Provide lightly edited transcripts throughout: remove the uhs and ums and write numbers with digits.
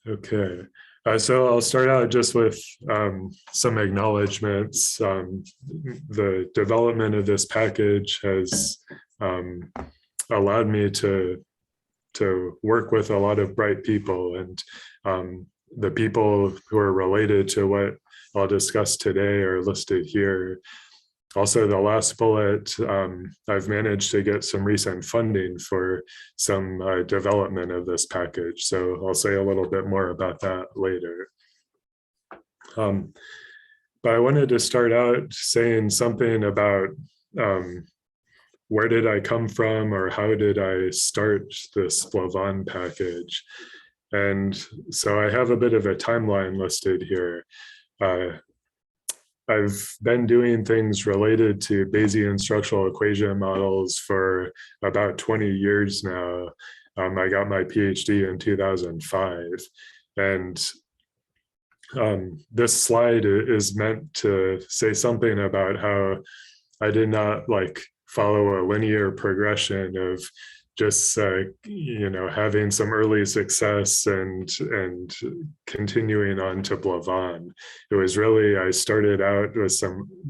Okay, so I'll start out just with some acknowledgements. The development of this package has allowed me to work with a lot of bright people, and the people who are related to what I'll discuss today are listed here. Also, the last bullet, I've managed to get some recent funding for some development of this package. So I'll say a little bit more about that later. But I wanted to start out saying something about where did I come from, or how did I start this blavaan package? And so I have a bit of a timeline listed here. I've been doing things related to Bayesian structural equation models for about 20 years now. I got my PhD in 2005. And this slide is meant to say something about how I did not follow a linear progression of just having some early success and continuing on to blavaan. It was really, I started out with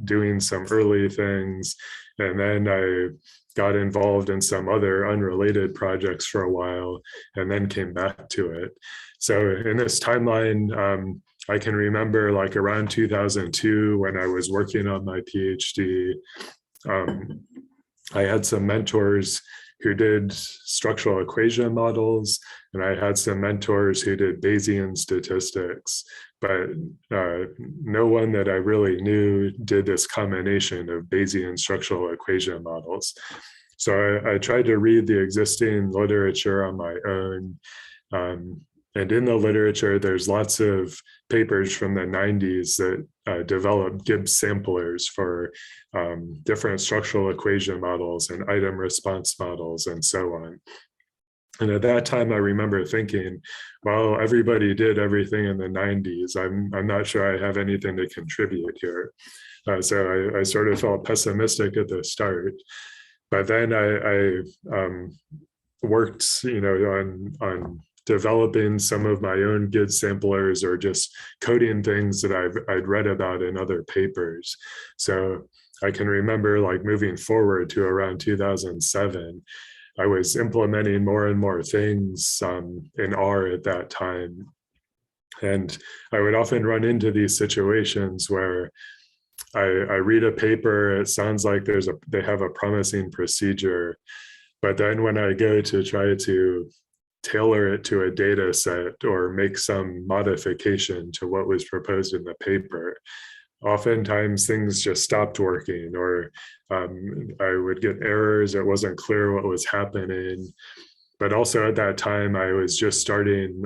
doing some early things, and then I got involved in some other unrelated projects for a while, and then came back to it. So in this timeline, I can remember around 2002 when I was working on my PhD, I had some mentors who did structural equation models, and I had some mentors who did Bayesian statistics, but no one that I really knew did this combination of Bayesian structural equation models. So I tried to read the existing literature on my own. And in the literature, there's lots of papers from the 90s that developed Gibbs samplers for different structural equation models and item response models and so on. And at that time, I remember thinking, well, everybody did everything in the 90s. I'm not sure I have anything to contribute here. So I sort of felt pessimistic at the start. But then I worked, on developing some of my own Gibbs samplers, or just coding things that I'd read about in other papers. So I can remember moving forward to around 2007, I was implementing more and more things in R at that time. And I would often run into these situations where I read a paper, it sounds like they have a promising procedure, but then when I go to try to tailor it to a data set or make some modification to what was proposed in the paper, oftentimes things just stopped working, or I would get errors. It wasn't clear what was happening. But also at that time, I was just starting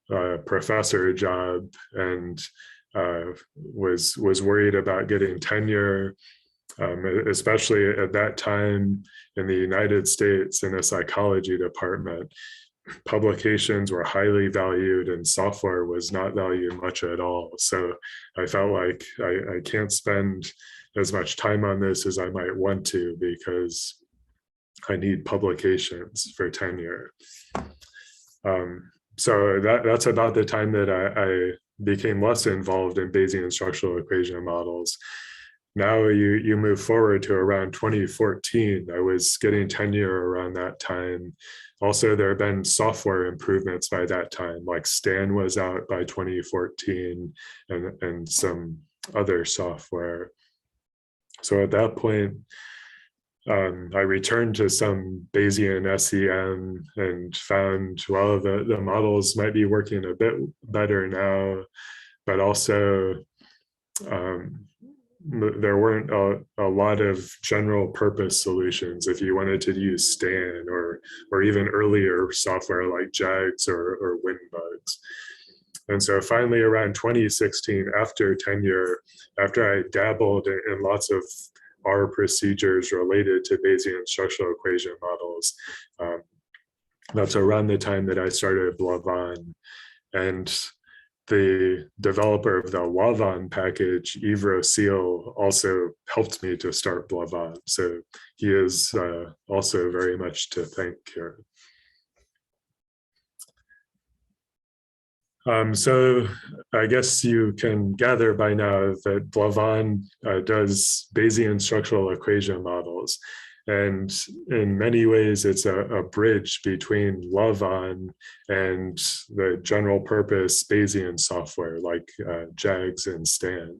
a professor job, and was worried about getting tenure, especially at that time in the United States in a psychology department. Publications were highly valued and software was not valued much at all. So I felt like I can't spend as much time on this as I might want to, because I need publications for tenure. So that's about the time that I became less involved in Bayesian structural equation models. Now you move forward to around 2014. I was getting tenure around that time. Also, there have been software improvements by that time, like Stan was out by 2014, and some other software. So at that point, I returned to some Bayesian SEM and found, well, the models might be working a bit better now, but also there weren't a lot of general purpose solutions if you wanted to use Stan or even earlier software like JAGS or WinBugs. And so finally around 2016, after tenure, after I dabbled in lots of R procedures related to Bayesian structural equation models, that's around the time that I started blavaan. And the developer of the lavaan package, UseR Oslo, also helped me to start blavaan. So he is also very much to thank here. So I guess you can gather by now that blavaan does Bayesian structural equation models. And in many ways, it's a bridge between lavaan and the general purpose Bayesian software like JAGS and Stan.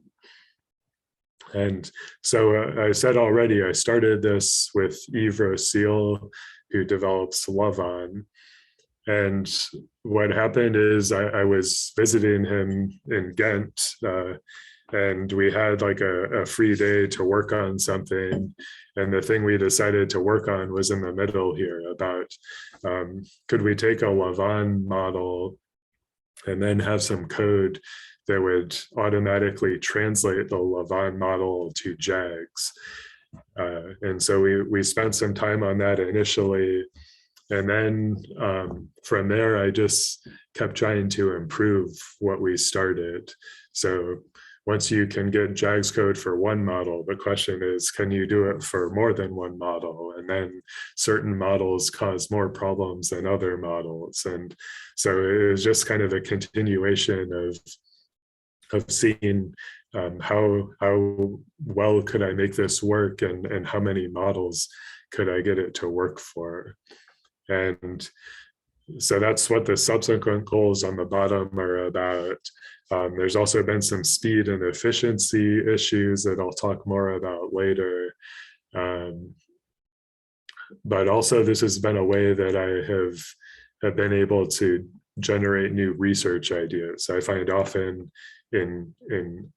And so I said already, I started this with UseR Oslo, who develops lavaan. And what happened is I was visiting him in Ghent, and we had like a free day to work on something. And the thing we decided to work on was in the middle here about could we take a lavaan model and then have some code that would automatically translate the lavaan model to JAGS. And so we spent some time on that initially. And then from there, I just kept trying to improve what we started. So once you can get JAGS code for one model, the question is, can you do it for more than one model? And then certain models cause more problems than other models. And so it was just kind of a continuation of seeing how well could I make this work, and how many models could I get it to work for. And so that's what the subsequent goals on the bottom are about. There's also been some speed and efficiency issues that I'll talk more about later. But also this has been a way that I have been able to generate new research ideas. I find often in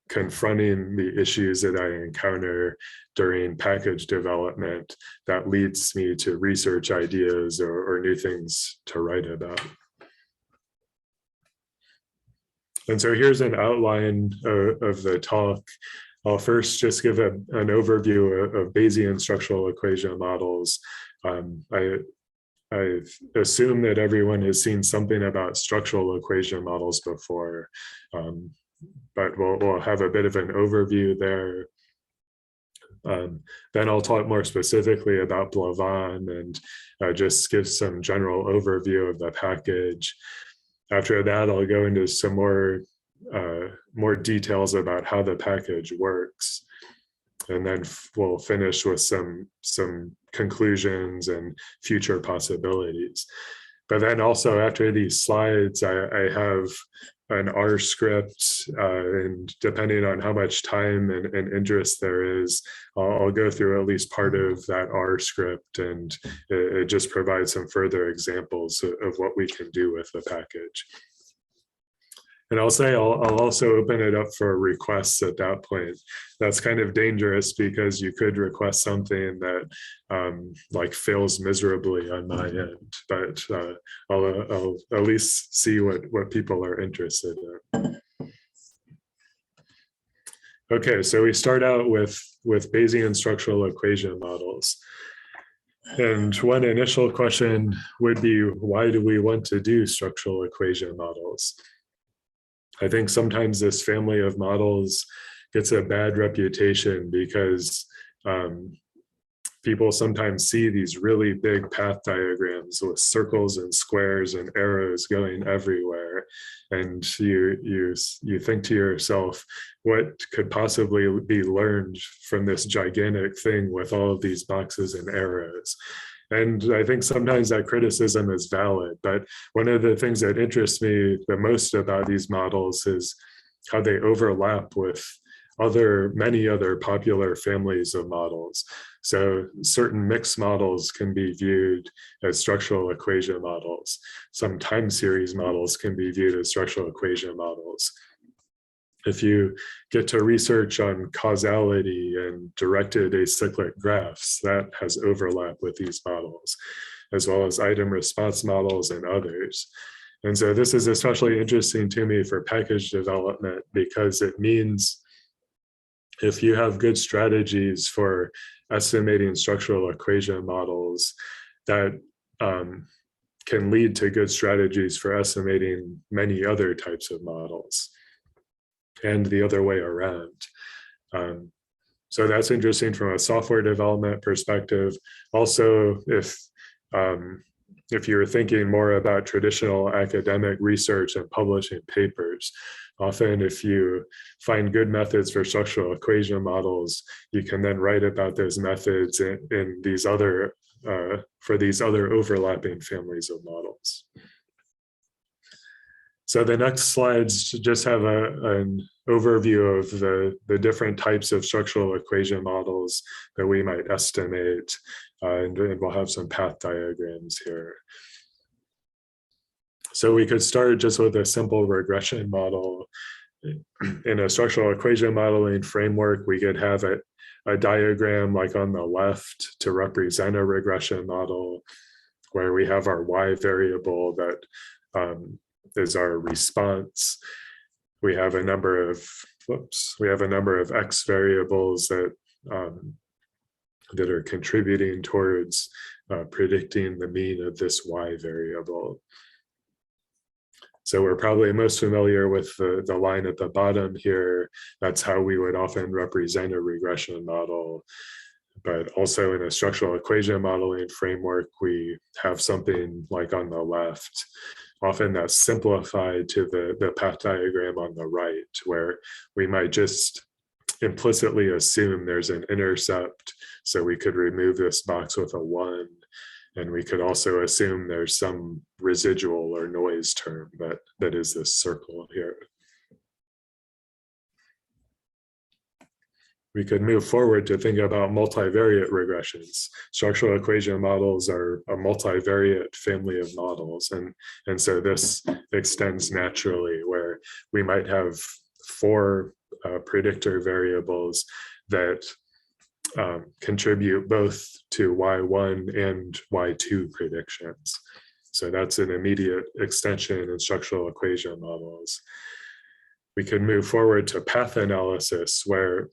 confronting the issues that I encounter during package development, that leads me to research ideas or new things to write about. And so here's an outline of the talk. I'll first just give an overview of Bayesian structural equation models. I assume that everyone has seen something about structural equation models before, but we'll have a bit of an overview there. Then I'll talk more specifically about blavaan and just give some general overview of the package. After that, I'll go into some more details about how the package works. And then we'll finish with some conclusions and future possibilities. But then also after these slides, I have an R script, and depending on how much time and interest there is, I'll go through at least part of that R script, and it just provides some further examples of what we can do with the package. And I'll say I'll also open it up for requests at that point. That's kind of dangerous because you could request something that like fails miserably on my end, but I'll at least see what people are interested in. Okay, so we start out with Bayesian structural equation models. And one initial question would be, why do we want to do structural equation models? I think sometimes this family of models gets a bad reputation because people sometimes see these really big path diagrams with circles and squares and arrows going everywhere. And you think to yourself, what could possibly be learned from this gigantic thing with all of these boxes and arrows? And I think sometimes that criticism is valid, but one of the things that interests me the most about these models is how they overlap with many other popular families of models. So certain mixed models can be viewed as structural equation models. Some time series models can be viewed as structural equation models. If you get to research on causality and directed acyclic graphs, that has overlap with these models, as well as item response models and others. And so this is especially interesting to me for package development because it means if you have good strategies for estimating structural equation models, that can lead to good strategies for estimating many other types of models, and the other way around. So that's interesting from a software development perspective. Also, if if you're thinking more about traditional academic research and publishing papers, often if you find good methods for structural equation models, you can then write about those methods in these other, for these other overlapping families of models. So the next slides just have an overview of the different types of structural equation models that we might estimate, and we'll have some path diagrams here. So we could start just with a simple regression model. In a structural equation modeling framework, we could have a diagram like on the left to represent a regression model, where we have our y variable that is our response. We have a number of x variables that that are contributing towards predicting the mean of this y variable. So we're probably most familiar with the line at the bottom here. That's how we would often represent a regression model. But also in a structural equation modeling framework, we have something like on the left. Often that's simplified to the path diagram on the right, where we might just implicitly assume there's an intercept. So we could remove this box with a 1. And we could also assume there's some residual or noise term that is this circle here. We could move forward to think about multivariate regressions. Structural equation models are a multivariate family of models. And so this extends naturally, where we might have 4 predictor variables that contribute both to y1 and y2 predictions. So that's an immediate extension in structural equation models. We could move forward to path analysis, where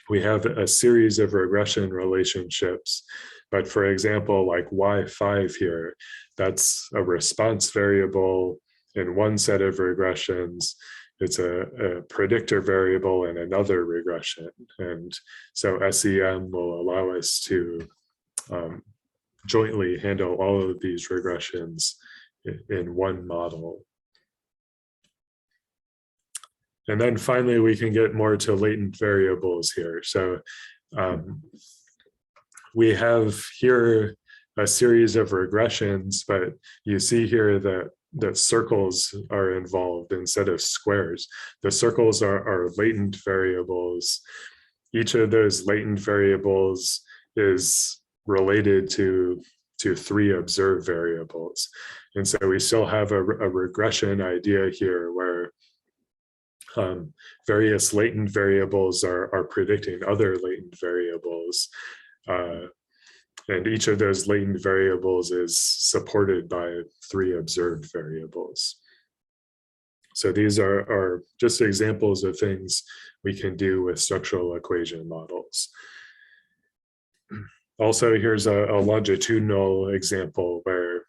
we have a series of regression relationships. But for example, like y5 here, that's a response variable in one set of regressions. It's a predictor variable in another regression. And so SEM will allow us to jointly handle all of these regressions in one model. And then finally, we can get more to latent variables here. So we have here a series of regressions, but you see here that circles are involved instead of squares. The circles are latent variables. Each of those latent variables is related to 3 observed variables. And so we still have a regression idea here, where various latent variables are predicting other latent variables. And each of those latent variables is supported by 3 observed variables. So these are just examples of things we can do with structural equation models. Also, here's a longitudinal example where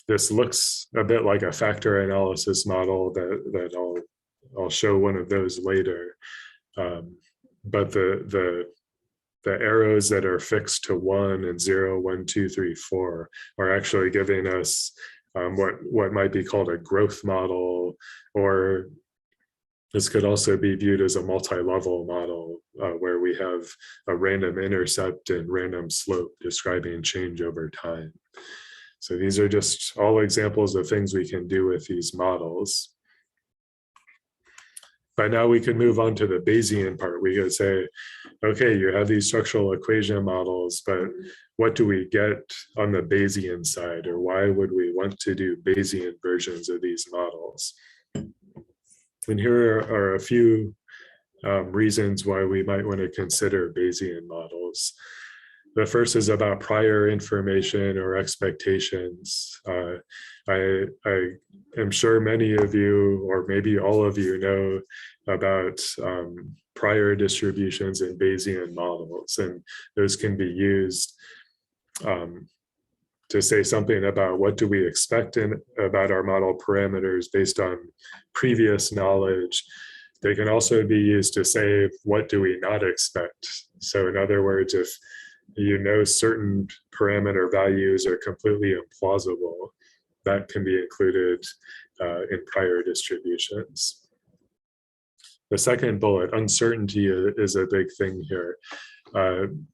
this looks a bit like a factor analysis model that I'll show one of those later. But the arrows that are fixed to 1 and 0, 1, 2, 3, 4 are actually giving us what might be called a growth model, or this could also be viewed as a multi-level model where we have a random intercept and random slope describing change over time. So these are just all examples of things we can do with these models. But now we can move on to the Bayesian part. We could say, okay, you have these structural equation models, but what do we get on the Bayesian side? Or why would we want to do Bayesian versions of these models? And here are a few reasons why we might want to consider Bayesian models. The first is about prior information or expectations. I am sure many of you, or maybe all of you, know about prior distributions in Bayesian models, and those can be used to say something about what do we expect about our model parameters based on previous knowledge. They can also be used to say, what do we not expect? So in other words, certain parameter values are completely implausible, that can be included in prior distributions. The second bullet, uncertainty, is a big thing here.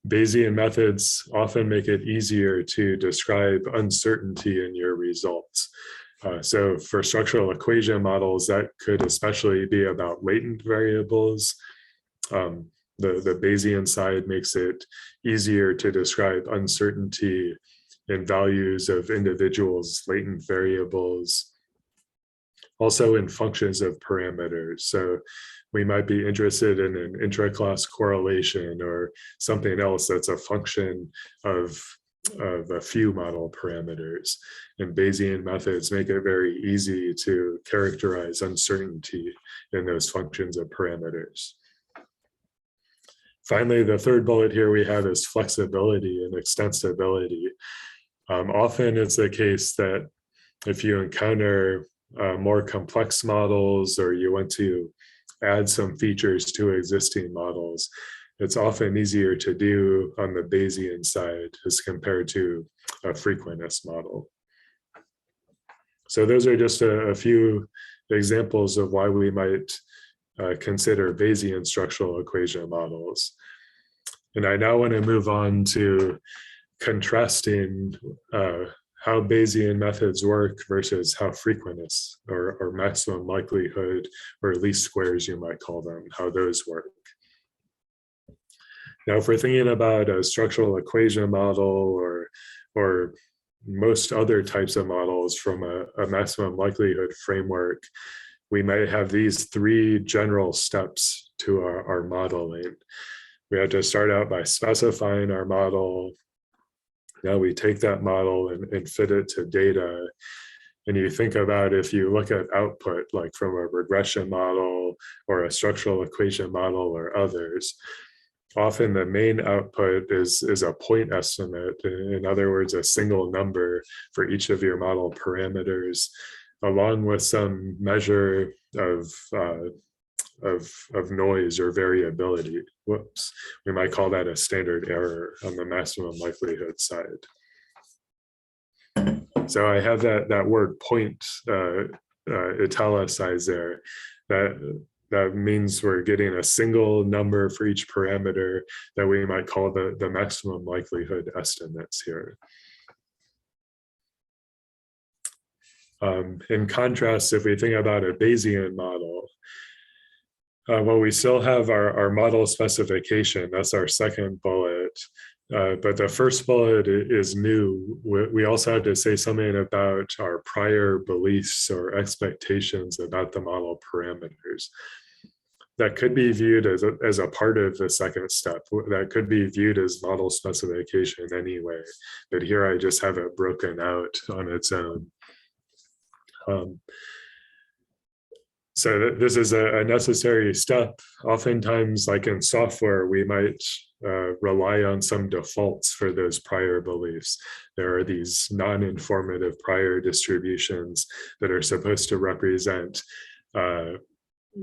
Bayesian methods often make it easier to describe uncertainty in your results. So for structural equation models, that could especially be about latent variables. The Bayesian side makes it easier to describe uncertainty in values of individuals' latent variables, also in functions of parameters. So we might be interested in an intra-class correlation or something else that's a function of a few model parameters. And Bayesian methods make it very easy to characterize uncertainty in those functions of parameters. Finally, the third bullet here we have is flexibility and extensibility. Often it's the case that if you encounter more complex models or you want to add some features to existing models, it's often easier to do on the Bayesian side as compared to a frequentist model. So those are just a few examples of why we might consider Bayesian structural equation models. And I now want to move on to contrasting how Bayesian methods work versus how frequentists or maximum likelihood or least squares, you might call them, how those work. Now, if we're thinking about a structural equation model or most other types of models from a maximum likelihood framework, we might have these three general steps to our modeling. We have to start out by specifying our model. Now we take that model and fit it to data. And you think about, if you look at output, like from a regression model or a structural equation model or others, often the main output is a point estimate. In other words, a single number for each of your model parameters, along with some measure of noise or variability. Whoops, we might call that a standard error on the maximum likelihood side. So I have that word point italicized there. That means we're getting a single number for each parameter that we might call the maximum likelihood estimates here. In contrast, if we think about a Bayesian model, well, we still have our model specification. That's our second bullet. But the first bullet is new. We also have to say something about our prior beliefs or expectations about the model parameters. That could be viewed as a part of the second step. That could be viewed as model specification anyway. But here I just have it broken out on its own. So this is a necessary step. Oftentimes, like in software, we might rely on some defaults for those prior beliefs. There are these non-informative prior distributions that are supposed to represent,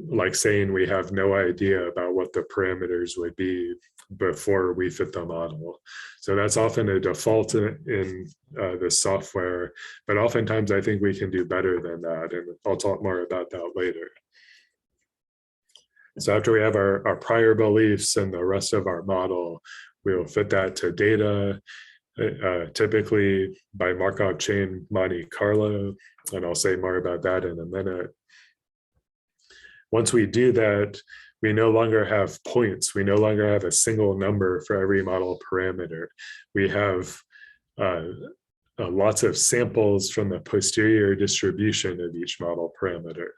like saying we have no idea about what the parameters would be before we fit the model. So that's often a default in the software, but oftentimes I think we can do better than that, and I'll talk more about that later. So after we have our prior beliefs and the rest of our model, we'll fit that to data, typically by Markup chain Monte Carlo, and I'll say more about that in a minute. Once we do that, we no longer have points. We no longer have a single number for every model parameter. We have lots of samples from the posterior distribution of each model parameter.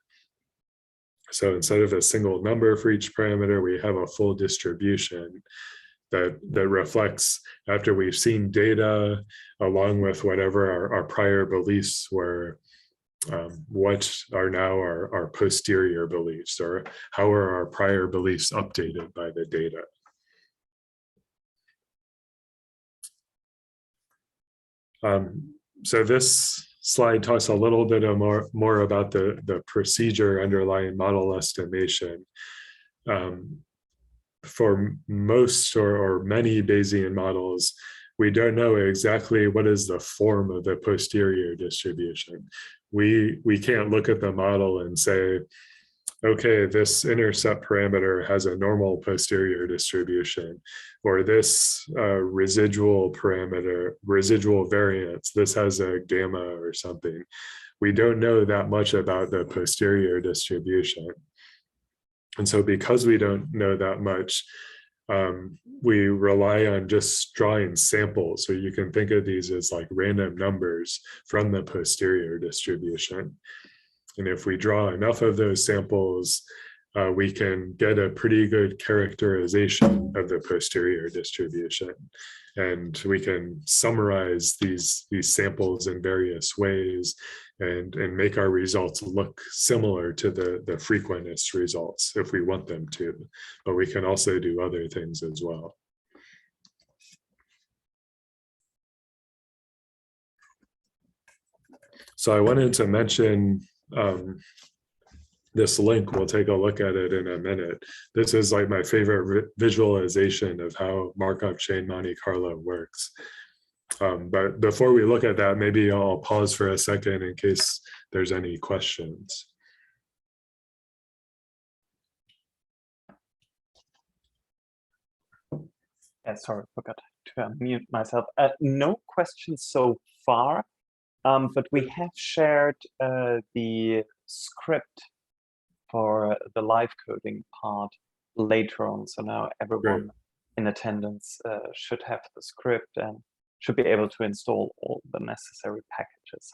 So instead of a single number for each parameter, we have a full distribution that reflects, after we've seen data, along with whatever our prior beliefs were, what are now our posterior beliefs, or how are our prior beliefs updated by the data. So this slide talks a little bit more about the procedure underlying model estimation. for most or many Bayesian models, we don't know exactly what is the form of the posterior distribution. We can't look at the model and say, okay, this intercept parameter has a normal posterior distribution, or this residual parameter, residual variance, this has a gamma or something. We don't know that much about the posterior distribution. And so because we don't know that much, we rely on just drawing samples. So you can think of these as like random numbers from the posterior distribution. And if we draw enough of those samples, we can get a pretty good characterization of the posterior distribution. And we can summarize these samples in various ways and make our results look similar to the frequentist results if we want them to. But we can also do other things as well. So I wanted to mention this link. We'll take a look at it in a minute. This is like my favorite visualization of how Markup chain Monte Carlo works. But before we look at that, maybe I'll pause for a second in case there's any questions. Yeah, sorry, forgot to unmute myself. No questions so far, but we have shared the script for the live coding part later on. So now everyone in attendance should have the script and should be able to install all the necessary packages.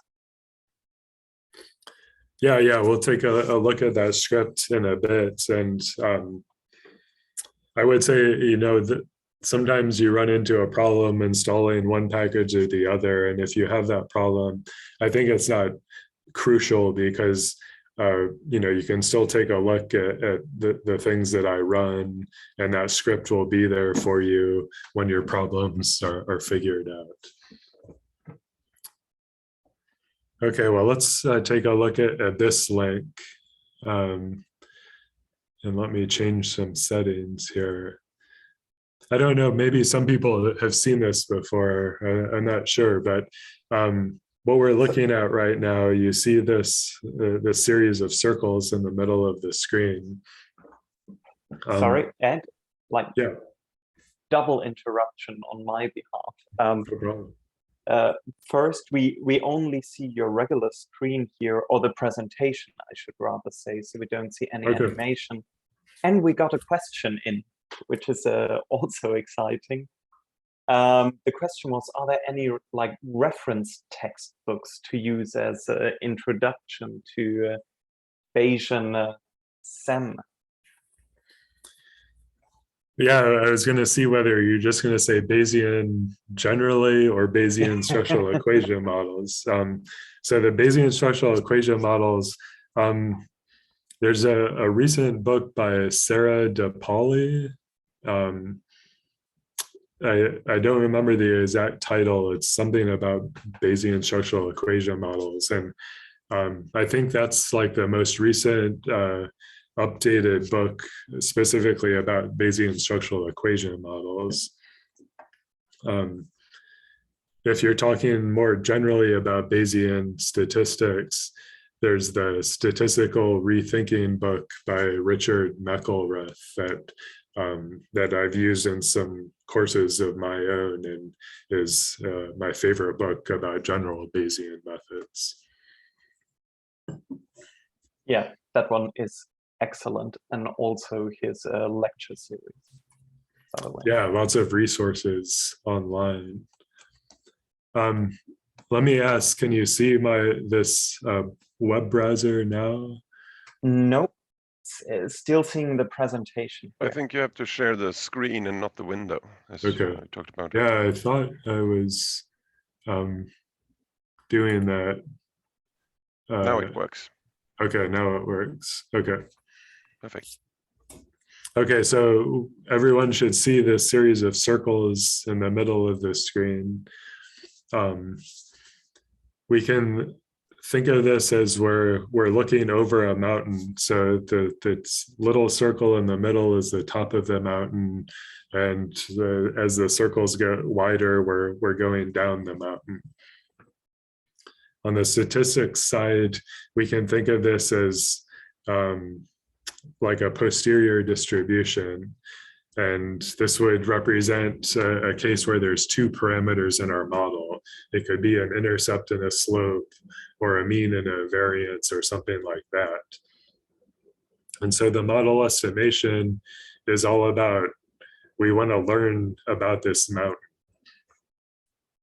Yeah, we'll take a look at that script in a bit. And I would say, that sometimes you run into a problem installing one package or the other. And if you have that problem, I think it's not crucial because you can still take a look at the things that I run, and that script will be there for you when your problems are figured out. Okay, well, let's take a look at this link. And let me change some settings here. I don't know, maybe some people have seen this before, I'm not sure, but what we're looking at right now, you see this series of circles in the middle of the screen. Sorry, Ed, yeah, double interruption on my behalf. No problem. First, we only see your regular screen here, or the presentation, I should rather say, so we don't see any animation. And we got a question in, which is also exciting. The question was, are there any reference textbooks to use as an introduction to Bayesian SEM? Yeah, I was going to see whether you're just going to say Bayesian generally or Bayesian structural equation models. So the Bayesian structural equation models, there's a recent book by Sarah DePauli. I don't remember the exact title. It's something about Bayesian structural equation models. And I think that's like the most recent updated book specifically about Bayesian structural equation models. If you're talking more generally about Bayesian statistics, there's the Statistical Rethinking book by Richard McElrath that I've used in some courses of my own and is my favorite book about general Bayesian methods. Yeah, that one is excellent, and also his lecture series, by the way. Yeah, lots of resources online. Let me ask, can you see this web browser now? Nope. Still seeing the presentation here. I think you have to share the screen and not the window, as I talked about. Yeah, I thought I was doing that. Now it works. Okay, now it works. Okay. Perfect. Okay, so everyone should see this series of circles in the middle of the screen. We can think of this as we're looking over a mountain. So the little circle in the middle is the top of the mountain, and as the circles get wider, we're going down the mountain. On the statistics side, we can think of this as like a posterior distribution. And this would represent a case where there's two parameters in our model. It could be an intercept and a slope, or a mean and a variance, or something like that. And so the model estimation is all about, we want to learn about this mountain.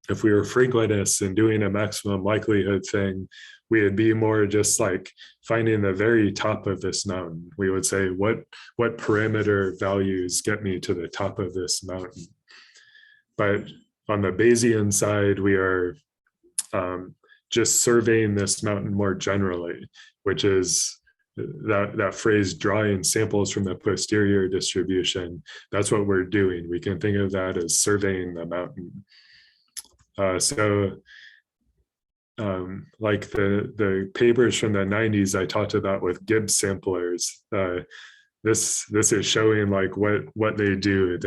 If we were frequentists and doing a maximum likelihood thing, we would be more just like finding the very top of this mountain. We would say, what parameter values get me to the top of this mountain? But on the Bayesian side, we are just surveying this mountain more generally, which is that phrase, drawing samples from the posterior distribution. That's what we're doing. We can think of that as surveying the mountain. Like the papers from the 90s I talked about with Gibbs samplers, this is showing like what they do.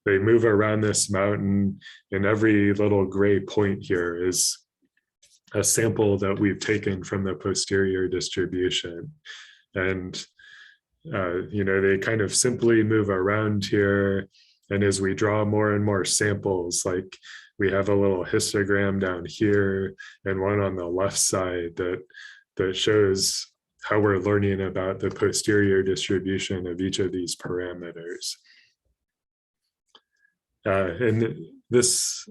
They move around this mountain, and every little gray point here is a sample that we've taken from the posterior distribution. And they kind of simply move around here. And as we draw more and more samples, like we have a little histogram down here and one on the left side that shows how we're learning about the posterior distribution of each of these parameters. And this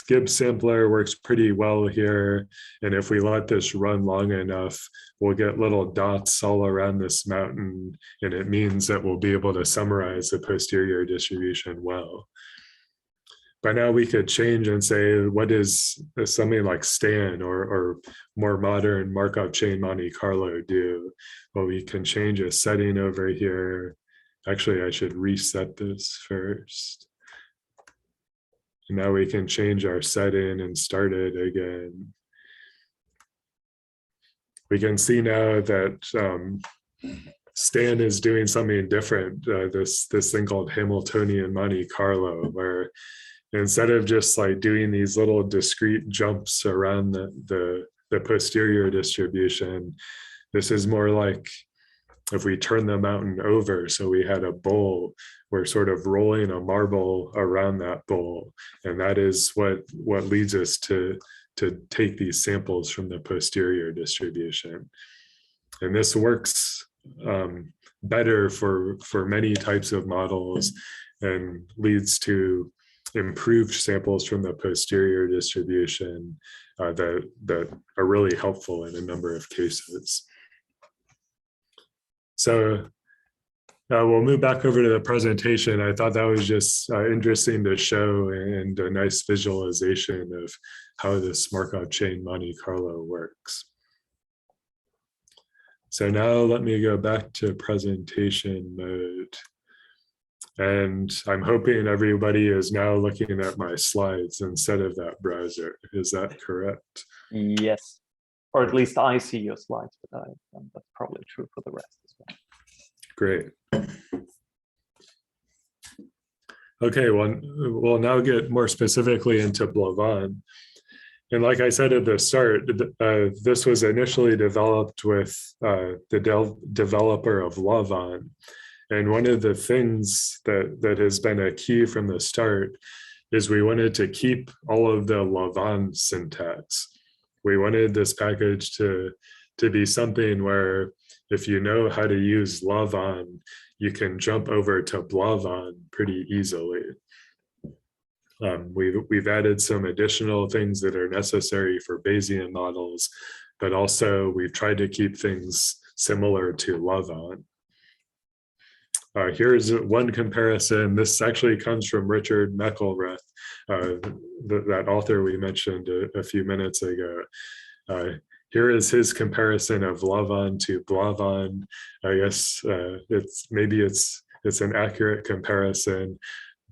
Gibbs sampler works pretty well here. And if we let this run long enough, we'll get little dots all around this mountain. And it means that we'll be able to summarize the posterior distribution well. But now we could change and say, what is something like Stan or more modern Markup chain Monte Carlo do? Well, we can change a setting over here. Actually, I should reset this first. And now we can change our setting and start it again. We can see now that Stan is doing something different, this thing called Hamiltonian Monte Carlo, where instead of just like doing these little discrete jumps around the posterior distribution, this is more like if we turn the mountain over, so we had a bowl, we're sort of rolling a marble around that bowl. And that is what leads us to take these samples from the posterior distribution. And this works better for many types of models and leads to improved samples from the posterior distribution that are really helpful in a number of cases. So we'll move back over to the presentation. I thought that was just interesting to show and a nice visualization of how this Markup chain Monte Carlo works. So now let me go back to presentation mode. And I'm hoping everybody is now looking at my slides instead of that browser. Is that correct? Yes, or at least I see your slides, but that's probably true for the rest as well. Great. Okay, well, we'll now get more specifically into blavaan. And like I said at the start, this was initially developed with the developer of lavaan. And one of the things that has been a key from the start is we wanted to keep all of the lavaan syntax. We wanted this package to be something where if you know how to use lavaan, you can jump over to blavaan pretty easily. We've added some additional things that are necessary for Bayesian models, but also we've tried to keep things similar to lavaan. Here's one comparison. This actually comes from Richard McElrath, that author we mentioned a few minutes ago. Here is his comparison of lavaan to blavaan. I guess it's an accurate comparison.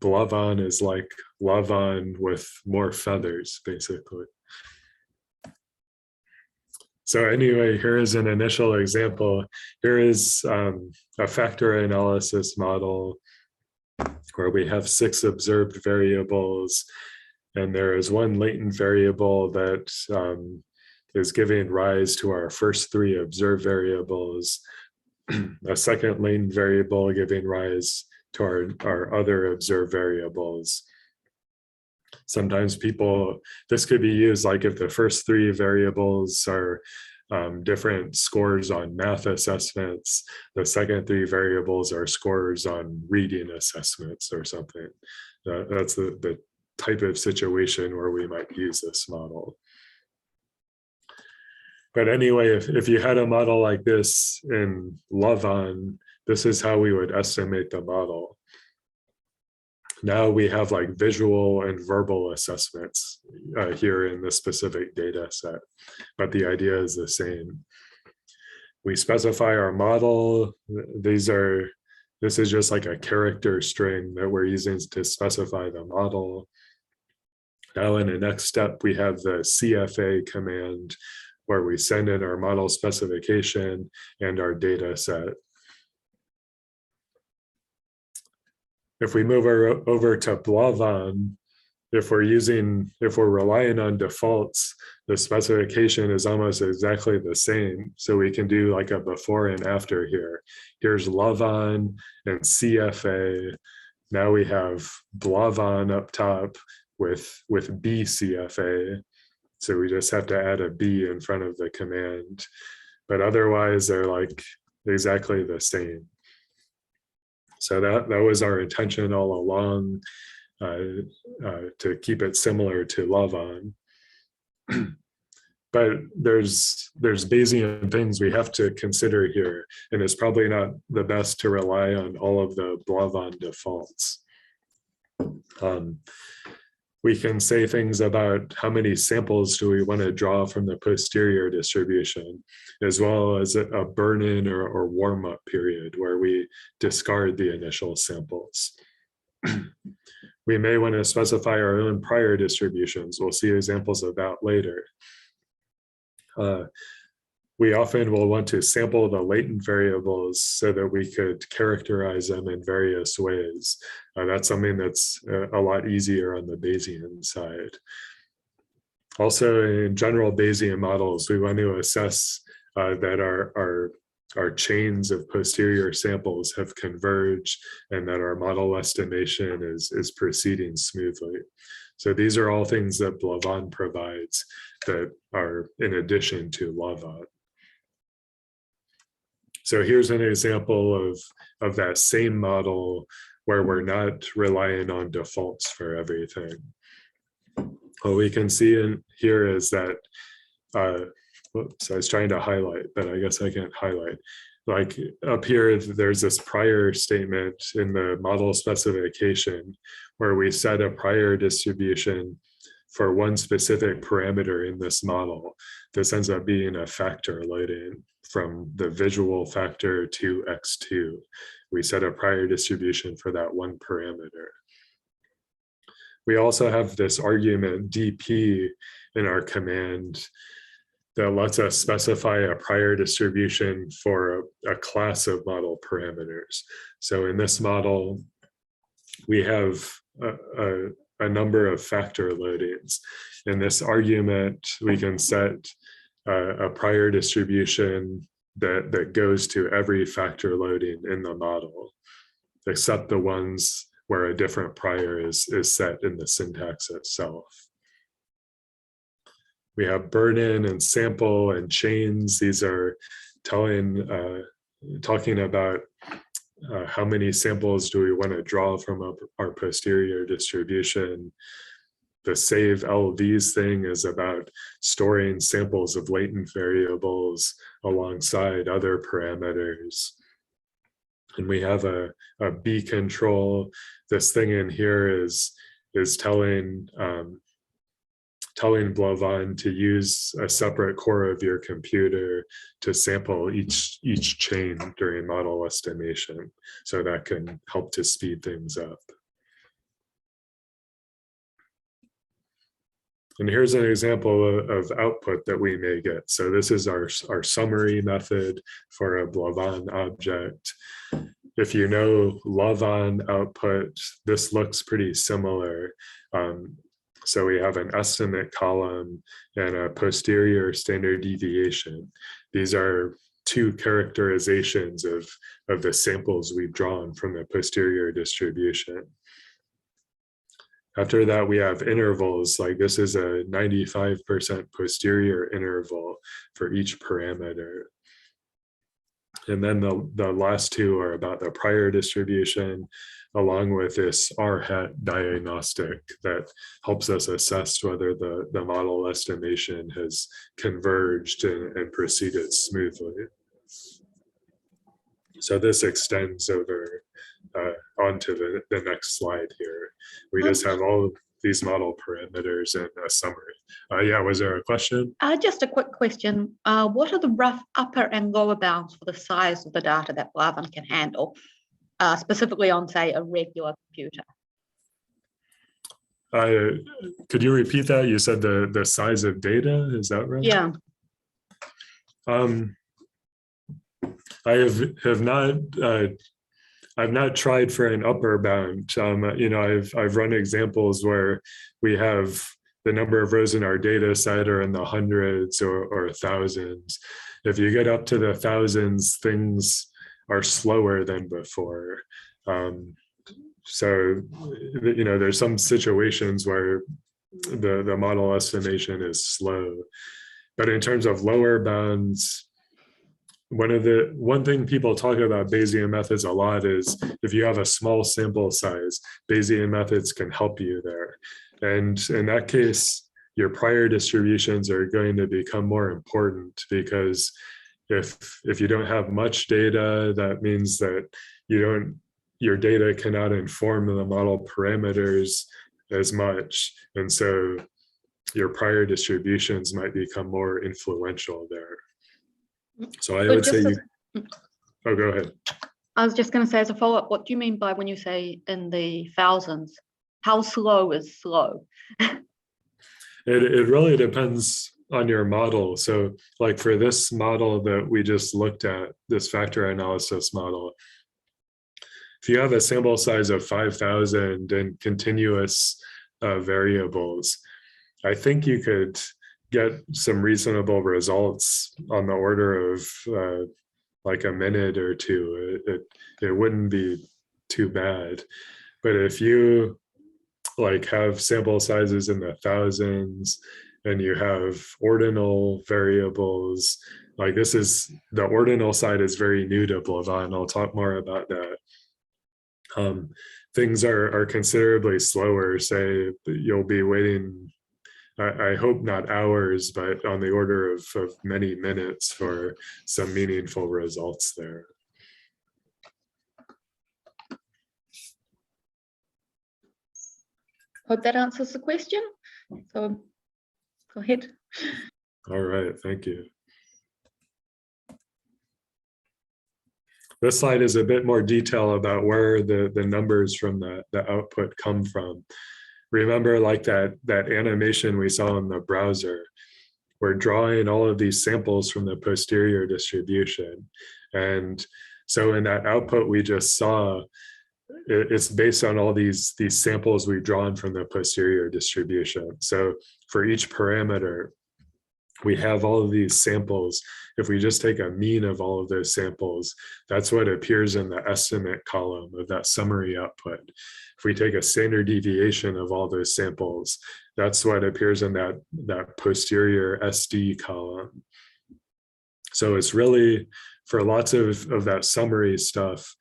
Blavaan is like lavaan with more feathers, basically. So anyway, here is an initial example. Here is a factor analysis model where we have 6 observed variables, and there is one latent variable that is giving rise to our first 3 observed variables, a second latent variable giving rise to our other observed variables. Sometimes this could be used like if the first 3 variables are different scores on math assessments, the second 3 variables are scores on reading assessments or something. That's the type of situation where we might use this model. But anyway, if you had a model like this in lavaan, this is how we would estimate the model. Now we have like visual and verbal assessments here in this specific data set, but the idea is the same. We specify our model. This is just like a character string that we're using to specify the model. Now in the next step, we have the CFA command where we send in our model specification and our data set. If we move over to blavaan, if we're relying on defaults, the specification is almost exactly the same. So we can do like a before and after here. Here's lavaan and CFA. Now we have blavaan up top with bcfa. So we just have to add a B in front of the command. But otherwise, they're like exactly the same. So that was our intention all along, to keep it similar to lavaan. But there's Bayesian things we have to consider here, and it's probably not the best to rely on all of the blavaan defaults. We can say things about how many samples do we want to draw from the posterior distribution, as well as a burn-in or warm-up period where we discard the initial samples. We may want to specify our own prior distributions. We'll see examples of that later. We often will want to sample the latent variables so that we could characterize them in various ways. That's something that's a lot easier on the Bayesian side. Also, in general Bayesian models, we want to assess that our chains of posterior samples have converged and that our model estimation is proceeding smoothly. So these are all things that blavaan provides that are in addition to lavaan. So here's an example of that same model where we're not relying on defaults for everything. What we can see in here is that, whoops, I was trying to highlight, but I guess I can't highlight. Like up here, there's this prior statement in the model specification where we set a prior distribution for one specific parameter in this model. This ends up being a factor loading from the visual factor to x2. We set a prior distribution for that one parameter. We also have this argument dp in our command that lets us specify a prior distribution for a class of model parameters. So in this model, we have a number of factor loadings. In this argument, we can set a prior distribution that goes to every factor loading in the model, except the ones where a different prior is set in the syntax itself. We have burn-in and sample and chains. These are talking about how many samples do we want to draw from our posterior distribution. The save LVs thing is about storing samples of latent variables alongside other parameters. And we have a B control. This thing in here is telling blavaan to use a separate core of your computer to sample each chain during model estimation. So that can help to speed things up. And here's an example of output that we may get. So this is our summary method for a blavaan object. If you know lavaan output, this looks pretty similar. So we have an estimate column and a posterior standard deviation. These are two characterizations of the samples we've drawn from the posterior distribution. After that, we have intervals, like this is a 95% posterior interval for each parameter. And then the last two are about the prior distribution, along with this R-hat diagnostic that helps us assess whether the model estimation has converged and proceeded smoothly. So this extends over onto the next slide here. We just have all of these model parameters and a summary. Yeah, was there a question? Just a quick question. What are the rough upper and lower bounds for the size of the data that blavaan can handle, specifically on, say, a regular computer? Could you repeat that? You said the size of data, is that right? Yeah. I have not I've not tried for an upper bound. You know, I've run examples where we have the number of rows in our data set are in the hundreds or thousands. If you get up to the thousands, things are slower than before. So, you know, there's some situations where the model estimation is slow. But in terms of lower bounds, one thing people talk about Bayesian methods a lot is if you have a small sample size, Bayesian methods can help you there. And in that case, your prior distributions are going to become more important, because if you don't have much data, that means that your data cannot inform the model parameters as much. And so your prior distributions might become more influential there. So I would say oh, go ahead. I was just going to say as a follow-up, what do you mean by when you say in the thousands? How slow is slow? It really depends on your model. So like for this model that we just looked at, this factor analysis model, if you have a sample size of 5,000 and continuous variables, I think you could get some reasonable results on the order of like a minute or two. It wouldn't be too bad. But if you like have sample sizes in the thousands and you have ordinal variables, like this is, the ordinal side is very new to blavaan. I'll talk more about that. Things are considerably slower. Say you'll be waiting, I hope not hours, but on the order of many minutes for some meaningful results there. Hope that answers the question. So go ahead. All right, thank you. This slide is a bit more detail about where the numbers from the output come from. Remember, like that animation we saw in the browser, we're drawing all of these samples from the posterior distribution. And so in that output we just saw, it's based on all these samples we've drawn from the posterior distribution. So for each parameter, we have all of these samples. If we just take a mean of all of those samples, that's what appears in the estimate column of that summary output. If we take a standard deviation of all those samples, that's what appears in that posterior SD column. So it's really, for lots of that summary stuff,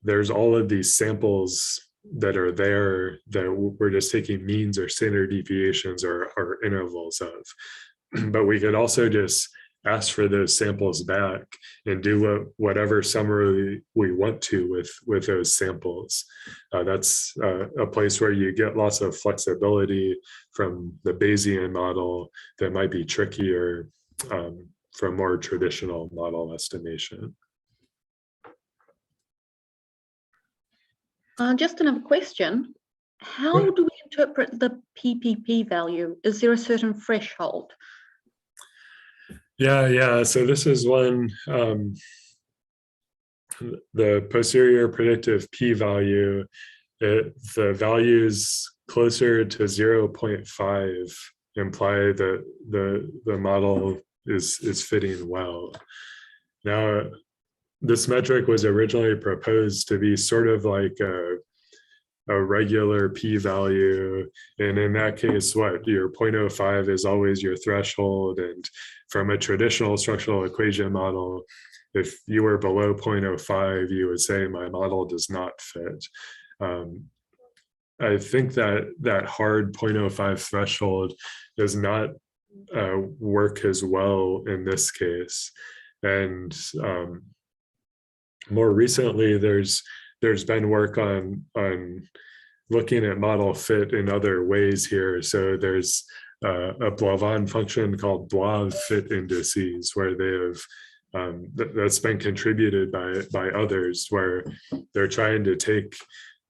there's all of these samples that are there that we're just taking means or standard deviations or intervals of. But we could also just ask for those samples back and do whatever summary we want to with those samples. That's a place where you get lots of flexibility from the Bayesian model that might be trickier from more traditional model estimation. Just another question. How do we interpret the PPP value? Is there a certain threshold? Yeah. So this is one, the posterior predictive p-value, the values closer to 0.5 imply that the model is fitting well. Now, this metric was originally proposed to be sort of like a regular p-value, and in that case, what your 0.05 is always your threshold, and from a traditional structural equation model, if you were below 0.05, you would say my model does not fit. I think that hard 0.05 threshold does not work as well in this case. And more recently, there's been work on looking at model fit in other ways here. So there's a blavaan function called blav fit indices, where they have that's been contributed by others, where they're trying to take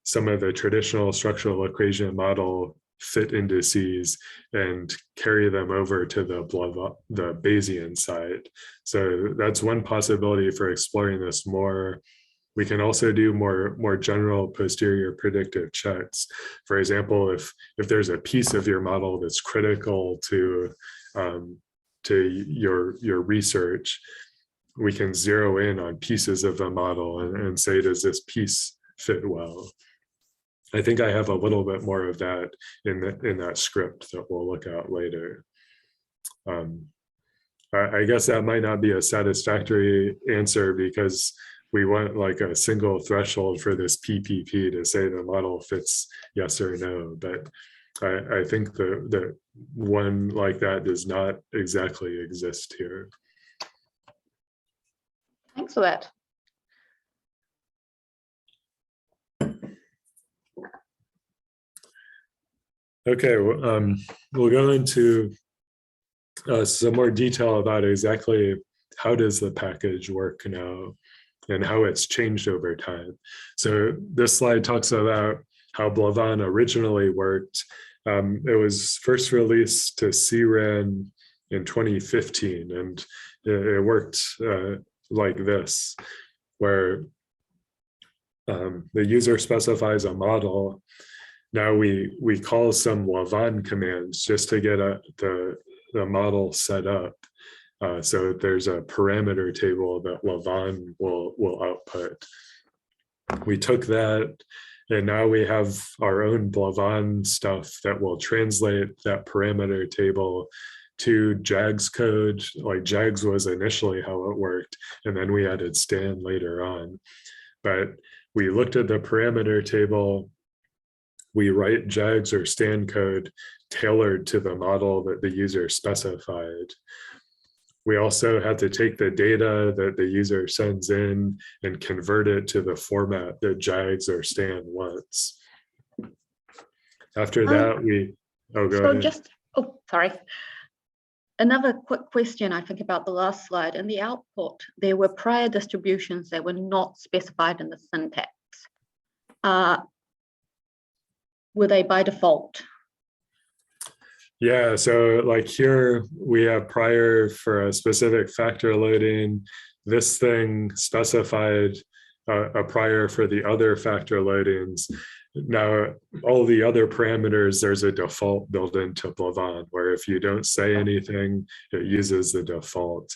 some of the traditional structural equation model fit indices and carry them over to the Bayesian side. So that's one possibility for exploring this more. We can also do more general posterior predictive checks. For example, if there's a piece of your model that's critical to your research, we can zero in on pieces of the model and say, does this piece fit well? I think I have a little bit more of that in that script that we'll look at later. I guess that might not be a satisfactory answer, because we want like a single threshold for this PPP to say the model fits yes or no. But I think the one like that does not exactly exist here. Thanks for that. Okay, we'll go into some more detail about exactly how does the package work now and how it's changed over time. So this slide talks about how blavaan originally worked. It was first released to CRAN in 2015, and it worked like this, where the user specifies a model. Now we call some lavaan commands just to get the model set up. So there's a parameter table that lavaan will output. We took that, and now we have our own blavaan stuff that will translate that parameter table to JAGS code. Like JAGS was initially how it worked, and then we added Stan later on. But we looked at the parameter table. We write JAGS or Stan code tailored to the model that the user specified. We also had to take the data that the user sends in and convert it to the format that JAGS or Stan wants. After that, go ahead. Sorry. Another quick question, I think, about the last slide. In the output, there were prior distributions that were not specified in the syntax. Were they by default? Yeah, so like here we have prior for a specific factor loading. This thing specified a prior for the other factor loadings. Now, all the other parameters, there's a default built into blavaan, where if you don't say anything, it uses the default.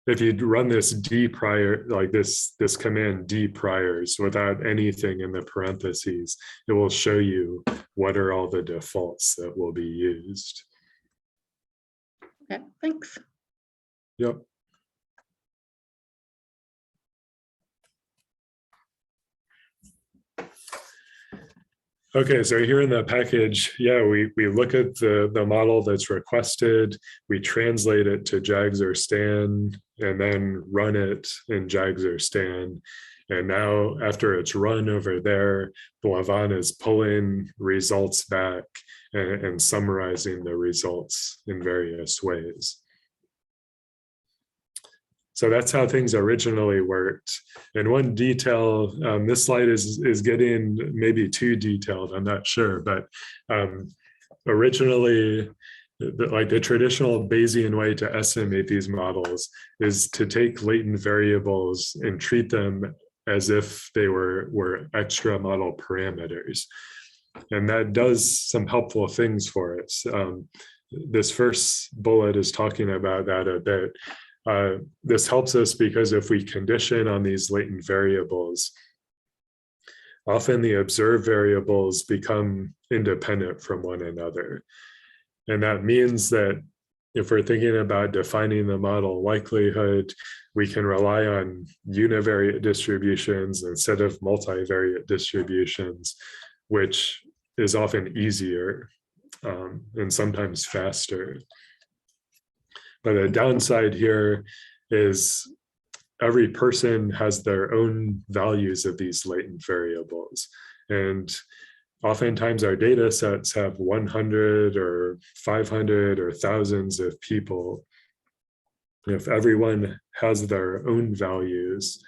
If you run this d prior, like this command d priors without anything in the parentheses, it will show you what are all the defaults that will be used. Okay, thanks. Yep. Okay, so here in the package, yeah, we look at the model that's requested, we translate it to JAGS or Stan, and then run it in JAGS or Stan. And now after it's run over there, blavaan is pulling results back and summarizing the results in various ways. So that's how things originally worked. And one detail, this slide is getting maybe too detailed, I'm not sure, but originally, like the traditional Bayesian way to estimate these models is to take latent variables and treat them as if they were extra model parameters. And that does some helpful things for us. This first bullet is talking about that a bit. This helps us because if we condition on these latent variables, often the observed variables become independent from one another. And that means that if we're thinking about defining the model likelihood, we can rely on univariate distributions instead of multivariate distributions, which is often easier and sometimes faster. But the downside here is every person has their own values of these latent variables. And oftentimes our data sets have 100 or 500 or thousands of people. If everyone has their own values,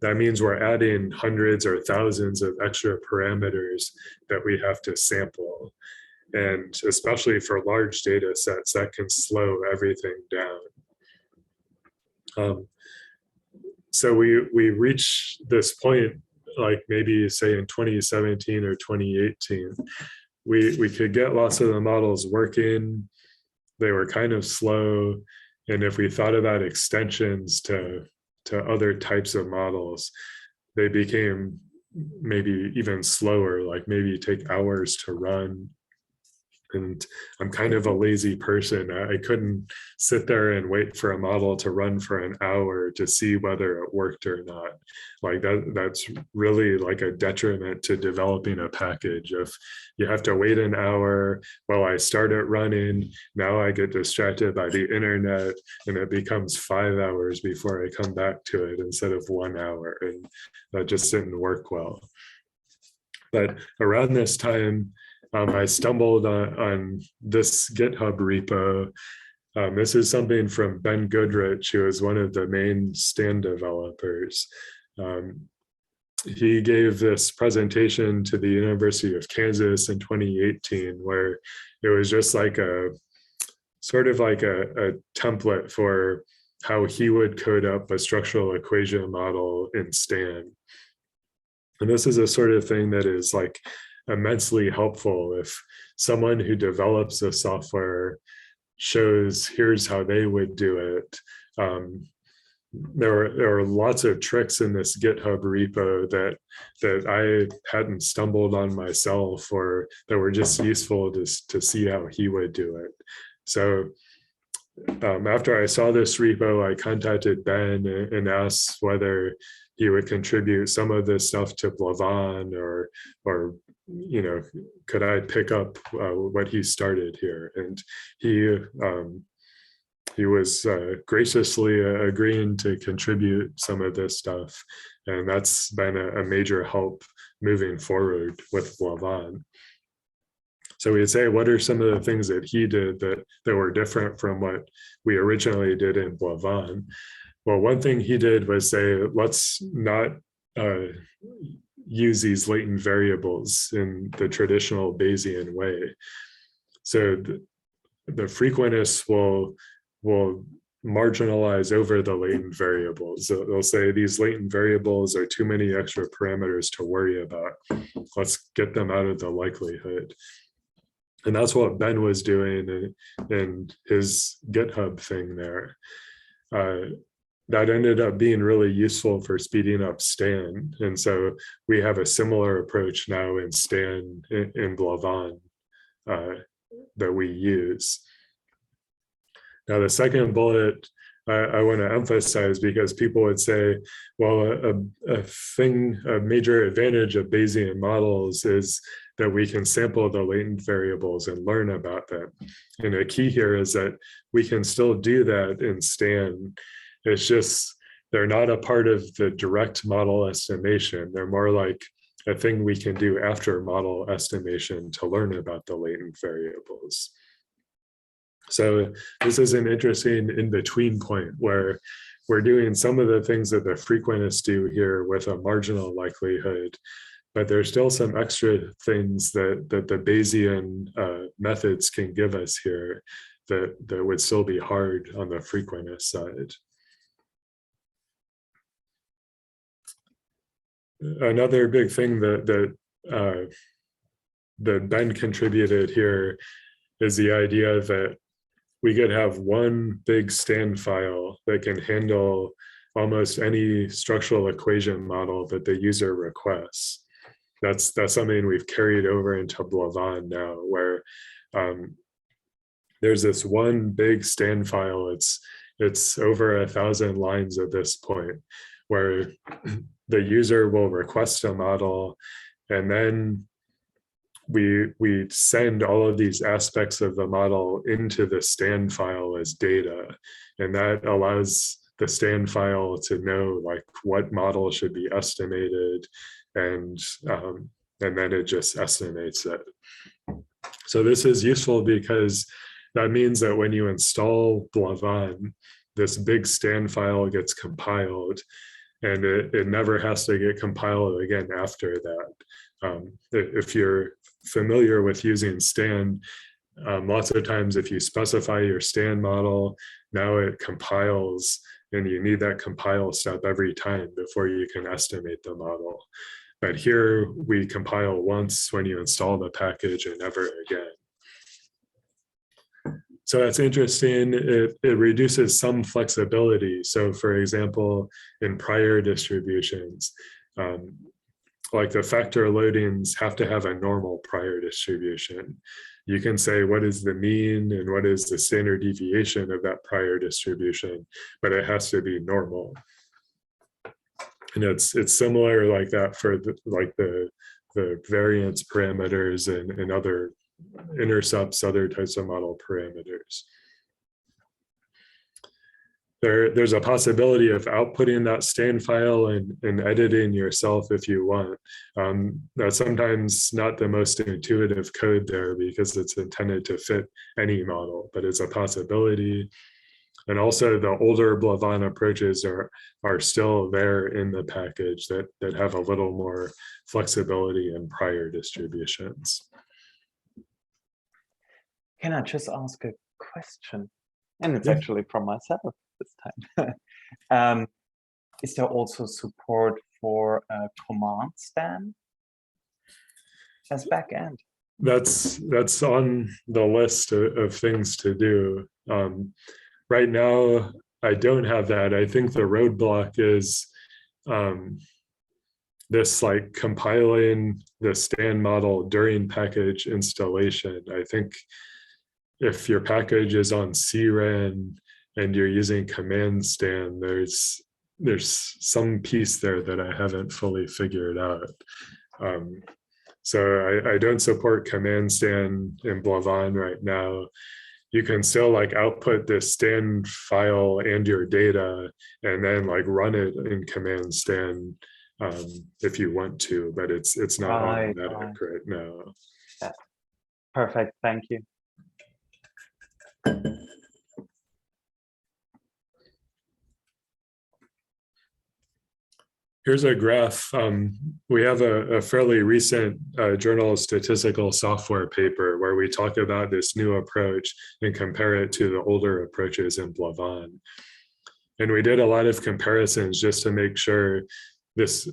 that means we're adding hundreds or thousands of extra parameters that we have to sample. And especially for large data sets, that can slow everything down. So we reach this point, like maybe say in 2017 or 2018, we could get lots of the models working. They were kind of slow. And if we thought about extensions to other types of models, they became maybe even slower, like maybe take hours to run. And I'm kind of a lazy person. I couldn't sit there and wait for a model to run for an hour to see whether it worked or not. Like that's really like a detriment to developing a package. If you have to wait an hour while I start it running, now I get distracted by the internet and it becomes 5 hours before I come back to it instead of 1 hour. And that just didn't work well. But around this time, I stumbled on this GitHub repo. This is something from Ben Goodrich, who is one of the main Stan developers. He gave this presentation to the University of Kansas in 2018, where it was just like a sort of like a template for how he would code up a structural equation model in Stan. And this is a sort of thing that is like immensely helpful if someone who develops the software shows here's how they would do it. There are lots of tricks in this GitHub repo that I hadn't stumbled on myself, or that were just useful to see how he would do it. So after I saw this repo, I contacted Ben and asked whether he would contribute some of this stuff to blavaan, or you know, could I pick up what he started here? And he was graciously agreeing to contribute some of this stuff, and that's been a major help moving forward with blavaan. So we'd say, what are some of the things that he did that were different from what we originally did in blavaan? Well, one thing he did was say, let's not use these latent variables in the traditional Bayesian way. So the frequentists will marginalize over the latent variables. So they'll say these latent variables are too many extra parameters to worry about. Let's get them out of the likelihood. And that's what Ben was doing in his GitHub thing there. That ended up being really useful for speeding up Stan. And so we have a similar approach now in Stan, in blavaan, that we use. Now, the second bullet I want to emphasize, because people would say, well, a major advantage of Bayesian models is that we can sample the latent variables and learn about them. And the key here is that we can still do that in Stan. It's just they're not a part of the direct model estimation. They're more like a thing we can do after model estimation to learn about the latent variables. So this is an interesting in-between point where we're doing some of the things that the frequentists do here with a marginal likelihood, but there's still some extra things that the Bayesian methods can give us here that would still be hard on the frequentist side. Another big thing that Ben contributed here is the idea that we could have one big Stan file that can handle almost any structural equation model that the user requests. That's something we've carried over into blavaan now, where there's this one big Stan file. It's over 1,000 lines at this point, where the user will request a model, and then we send all of these aspects of the model into the Stan file as data, and that allows the Stan file to know like what model should be estimated, and then it just estimates it. So this is useful because that means that when you install blavaan, this big Stan file gets compiled, and it never has to get compiled again after that. If you're familiar with using Stan, lots of times if you specify your Stan model, now it compiles, and you need that compile step every time before you can estimate the model. But here we compile once when you install the package and never again. So that's interesting. It reduces some flexibility. So for example, in prior distributions, like the factor loadings have to have a normal prior distribution. You can say what is the mean and what is the standard deviation of that prior distribution, but it has to be normal. And it's similar like that for the variance parameters and other intercepts, other types of model parameters. There's a possibility of outputting that Stan file and editing yourself if you want. That's sometimes not the most intuitive code there because it's intended to fit any model, but it's a possibility. And also the older blavaan approaches are still there in the package that have a little more flexibility in prior distributions. Can I just ask a question? And it's actually from myself this time. Is there also support for command Stan as backend? That's on the list of things to do. Right now, I don't have that. I think the roadblock is this like compiling the Stan model during package installation. I think if your package is on CRAN and you're using command Stan, there's some piece there that I haven't fully figured out. So I don't support command Stan in blavaan right now. You can still like output this Stan file and your data and then like run it in command Stan if you want to, but it's not automatic right now. Yeah. Perfect, thank you. Here's a graph. We have a fairly recent Journal of Statistical Software paper where we talk about this new approach and compare it to the older approaches in blavaan. And we did a lot of comparisons just to make sure this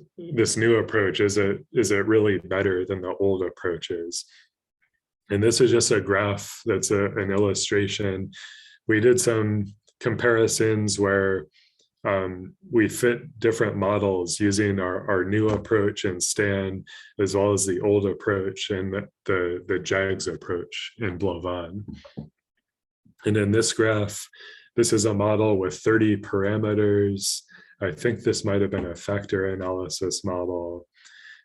new approach, is it really better than the old approaches? And this is just a graph that's an illustration. We did some comparisons where we fit different models using our new approach in Stan, as well as the old approach and the JAGS approach in blavaan. And in this graph, this is a model with 30 parameters. I think this might have been a factor analysis model.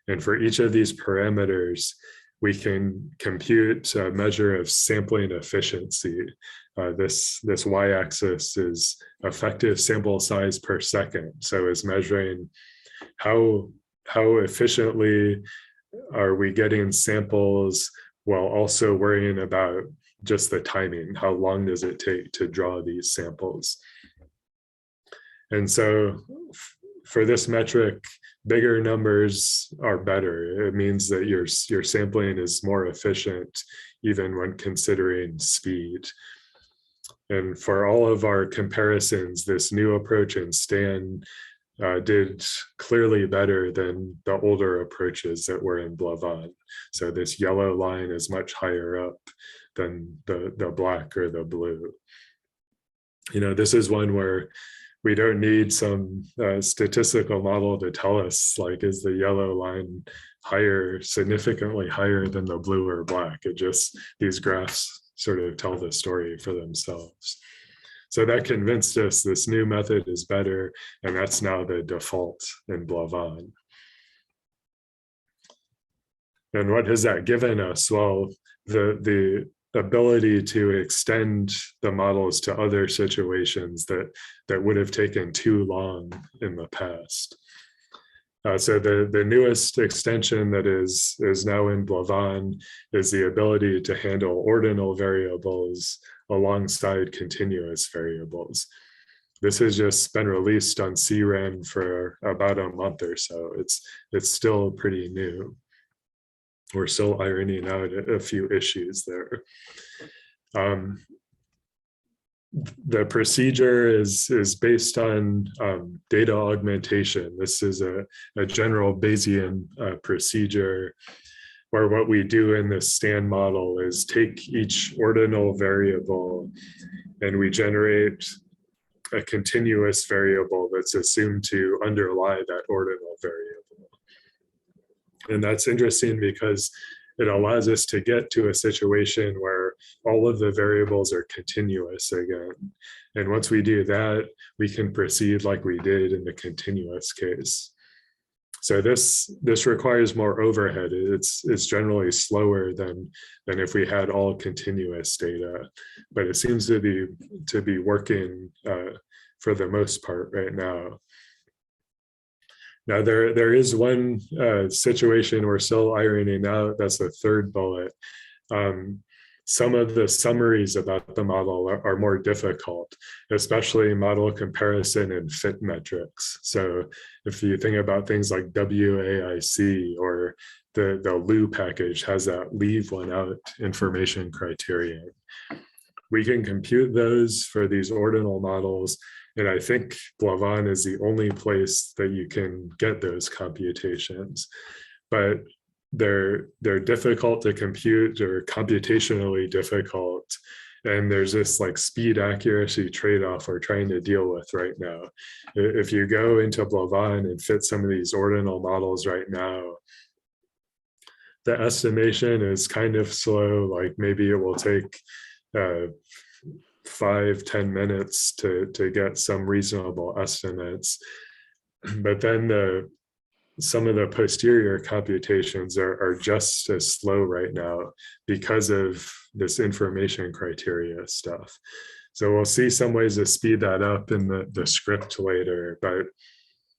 And for each of these parameters, we can compute a measure of sampling efficiency. This y-axis is effective sample size per second. So it's measuring how efficiently are we getting samples while also worrying about just the timing. How long does it take to draw these samples? And so for this metric, bigger numbers are better. It means that your sampling is more efficient, even when considering speed. And for all of our comparisons, this new approach in Stan did clearly better than the older approaches that were in blavaan. So this yellow line is much higher up than the black or the blue. You know, this is one where we don't need some statistical model to tell us, like, is the yellow line higher, significantly higher than the blue or black? It just, these graphs sort of tell the story for themselves. So that convinced us this new method is better, and that's now the default in blavaan. And what has that given us? Well, the ability to extend the models to other situations that would have taken too long in the past. So the newest extension that is now in blavaan is the ability to handle ordinal variables alongside continuous variables. This has just been released on CRAN for about a month or so. It's still pretty new. We're still ironing out a few issues there. The procedure is based on data augmentation. This is a general Bayesian procedure where what we do in this Stan model is take each ordinal variable and we generate a continuous variable that's assumed to underlie that ordinal variable. And that's interesting because it allows us to get to a situation where all of the variables are continuous again. And once we do that, we can proceed like we did in the continuous case. So this requires more overhead. It's generally slower than if we had all continuous data, but it seems to be working for the most part right now. Now there is one situation we're still ironing out. That's the third bullet. Some of the summaries about the model are more difficult, especially model comparison and fit metrics. So if you think about things like WAIC or the LU package has that leave one out information criterion. We can compute those for these ordinal models. And I think blavaan is the only place that you can get those computations. But they're difficult to compute or computationally difficult. And there's this like speed accuracy trade-off we're trying to deal with right now. If you go into blavaan and fit some of these ordinal models right now, the estimation is kind of slow. Like maybe it will take 5-10 minutes to get some reasonable estimates. But then some of the posterior computations are just as slow right now because of this information criteria stuff. So we'll see some ways to speed that up in the script later, but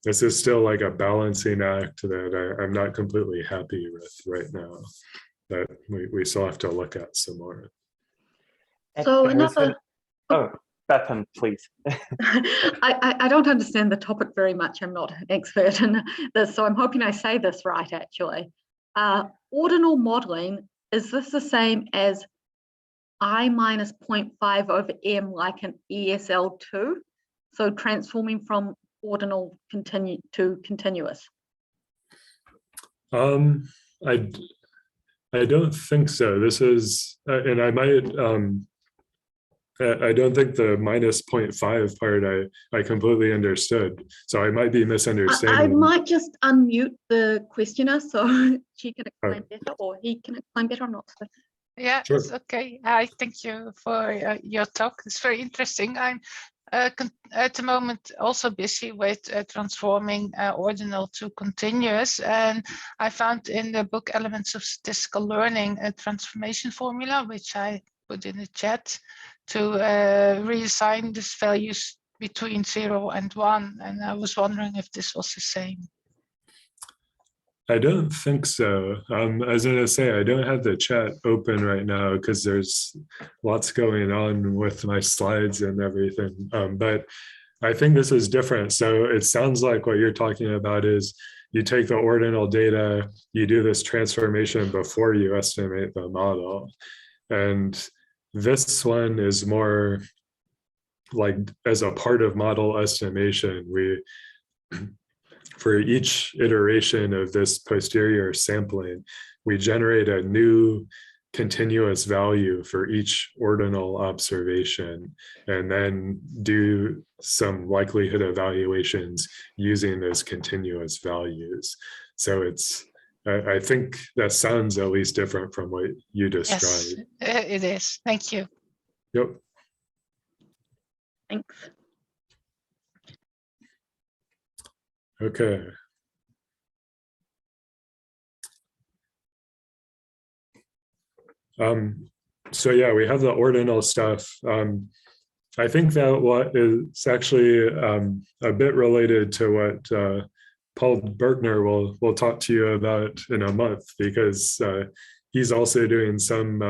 this is still like a balancing act that I'm not completely happy with right now, that we still have to look at some more. So another... Oh, Bethan, please. I don't understand the topic very much. I'm not an expert in this, so I'm hoping I say this right, actually. Ordinal modeling, is this the same as I minus 0.5 over m like an ESL2? So transforming from ordinal to continuous? I don't think so. This is, and I might, I don't think the minus 0.5 part I completely understood. So I might be misunderstanding. I might just unmute the questioner so she can explain better, or he can explain better or not. So. Yeah, sure. It's okay. I thank you for your talk. It's very interesting. I'm at the moment also busy with transforming ordinal to continuous, and I found in the book Elements of Statistical Learning a transformation formula which I put in the chat to reassign these values between 0 and 1, and I was wondering if this was the same. I don't think so. I was going to say, I don't have the chat open right now because there's lots going on with my slides and everything. But I think this is different. So it sounds like what you're talking about is you take the ordinal data, you do this transformation before you estimate the model. And this one is more like as a part of model estimation, we, for each iteration of this posterior sampling, we generate a new continuous value for each ordinal observation, and then do some likelihood evaluations using those continuous values. So it's, I think that sounds at least different from what you described. Yes, it is. Thank you. Yep. Thanks. Okay. So yeah, we have the ordinal stuff. I think that what is actually a bit related to what Paul Berkner will talk to you about in a month, because he's also doing some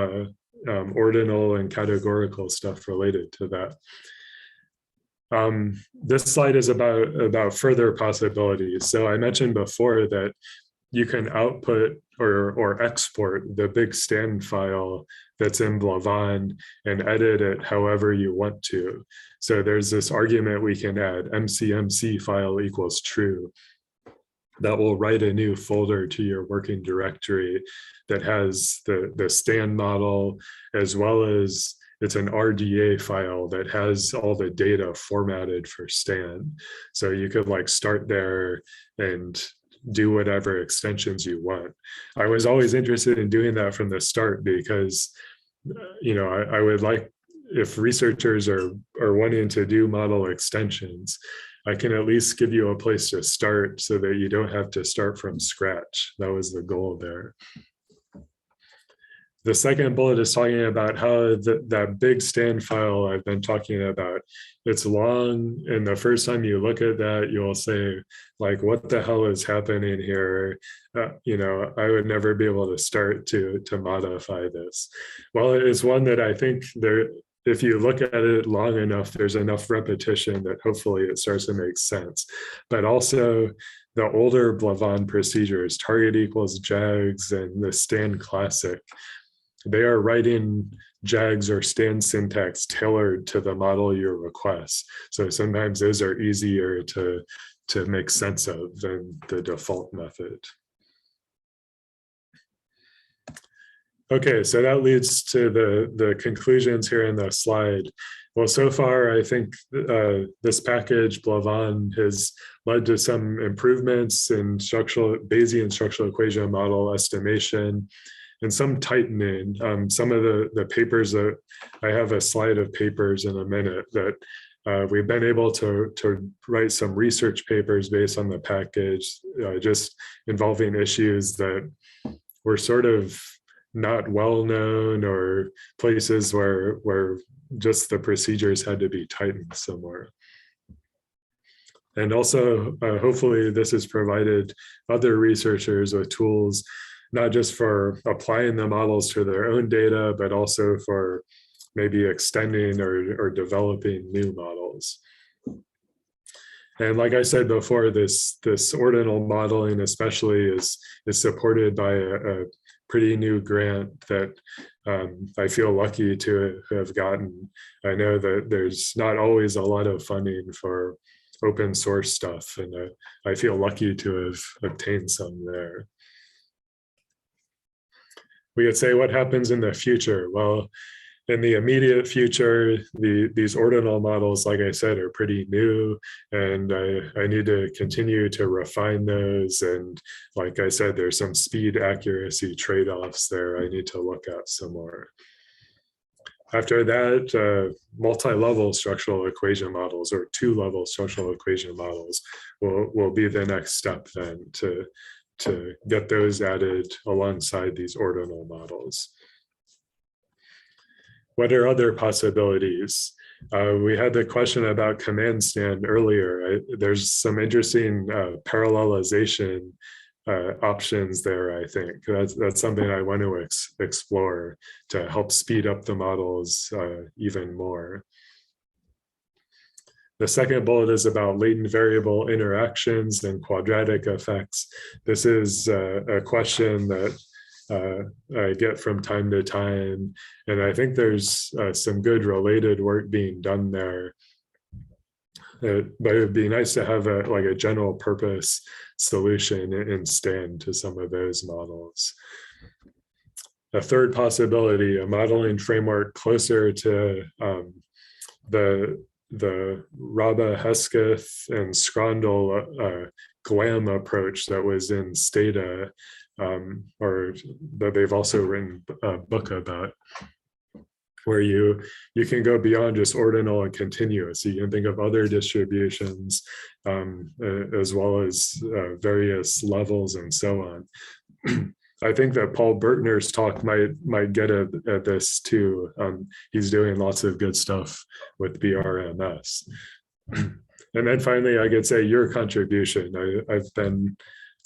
ordinal and categorical stuff related to that. This slide is about further possibilities. So I mentioned before that you can output or export the big Stan file that's in blavaan and edit it however you want to. So there's this argument we can add, MCMC file equals true. That will write a new folder to your working directory that has the Stan model, as well as it's an RDA file that has all the data formatted for Stan. So you could like start there and do whatever extensions you want. I was always interested in doing that from the start because, you know, I would like, if researchers are wanting to do model extensions, I can at least give you a place to start so that you don't have to start from scratch. That was the goal there. The second bullet is talking about how that big Stan file I've been talking about, it's long, and the first time you look at that, you'll say, like, what the hell is happening here? You know, I would never be able to start to modify this. Well, it is one that I think there, if you look at it long enough, there's enough repetition that hopefully it starts to make sense. But also the older blavaan procedures, target equals JAGS and the Stan classic, they are writing JAGS or Stan syntax tailored to the model you request. So sometimes those are easier to make sense of than the default method. Okay, so that leads to the conclusions here in the slide. Well, so far, I think this package, blavaan, has led to some improvements in Bayesian structural equation model estimation, and some tightening. Some of the papers that I have a slide of papers in a minute that we've been able to write some research papers based on the package, just involving issues that were sort of not well known, or places where just the procedures had to be tightened somewhere. And also, hopefully this has provided other researchers with tools, not just for applying the models to their own data, but also for maybe extending or developing new models. And like I said before, this ordinal modeling especially is supported by a pretty new grant that I feel lucky to have gotten. I know that there's not always a lot of funding for open source stuff, and I feel lucky to have obtained some there. We could say what happens in the future. Well, in the immediate future, these ordinal models, like I said, are pretty new, and I need to continue to refine those. And like I said, there's some speed accuracy trade-offs there I need to look at some more. After that, multi-level structural equation models, or two-level structural equation models, will be the next step then to get those added alongside these ordinal models. What are other possibilities? We had the question about command stand earlier. There's some interesting parallelization options there, I think. That's something I want to explore to help speed up the models even more. The second bullet is about latent variable interactions and quadratic effects. This is a question that I get from time to time, and I think there's some good related work being done there. But it would be nice to have a general purpose solution in Stan to some of those models. A third possibility, a modeling framework closer to the Rabba Hesketh and Schrondel GLAM approach that was in Stata, or that they've also written a book about, where you can go beyond just ordinal and continuous. You can think of other distributions as well as various levels and so on. I think that Paul Bertner's talk might get at this too. He's doing lots of good stuff with BRMS. And then finally, I could say your contribution. I've been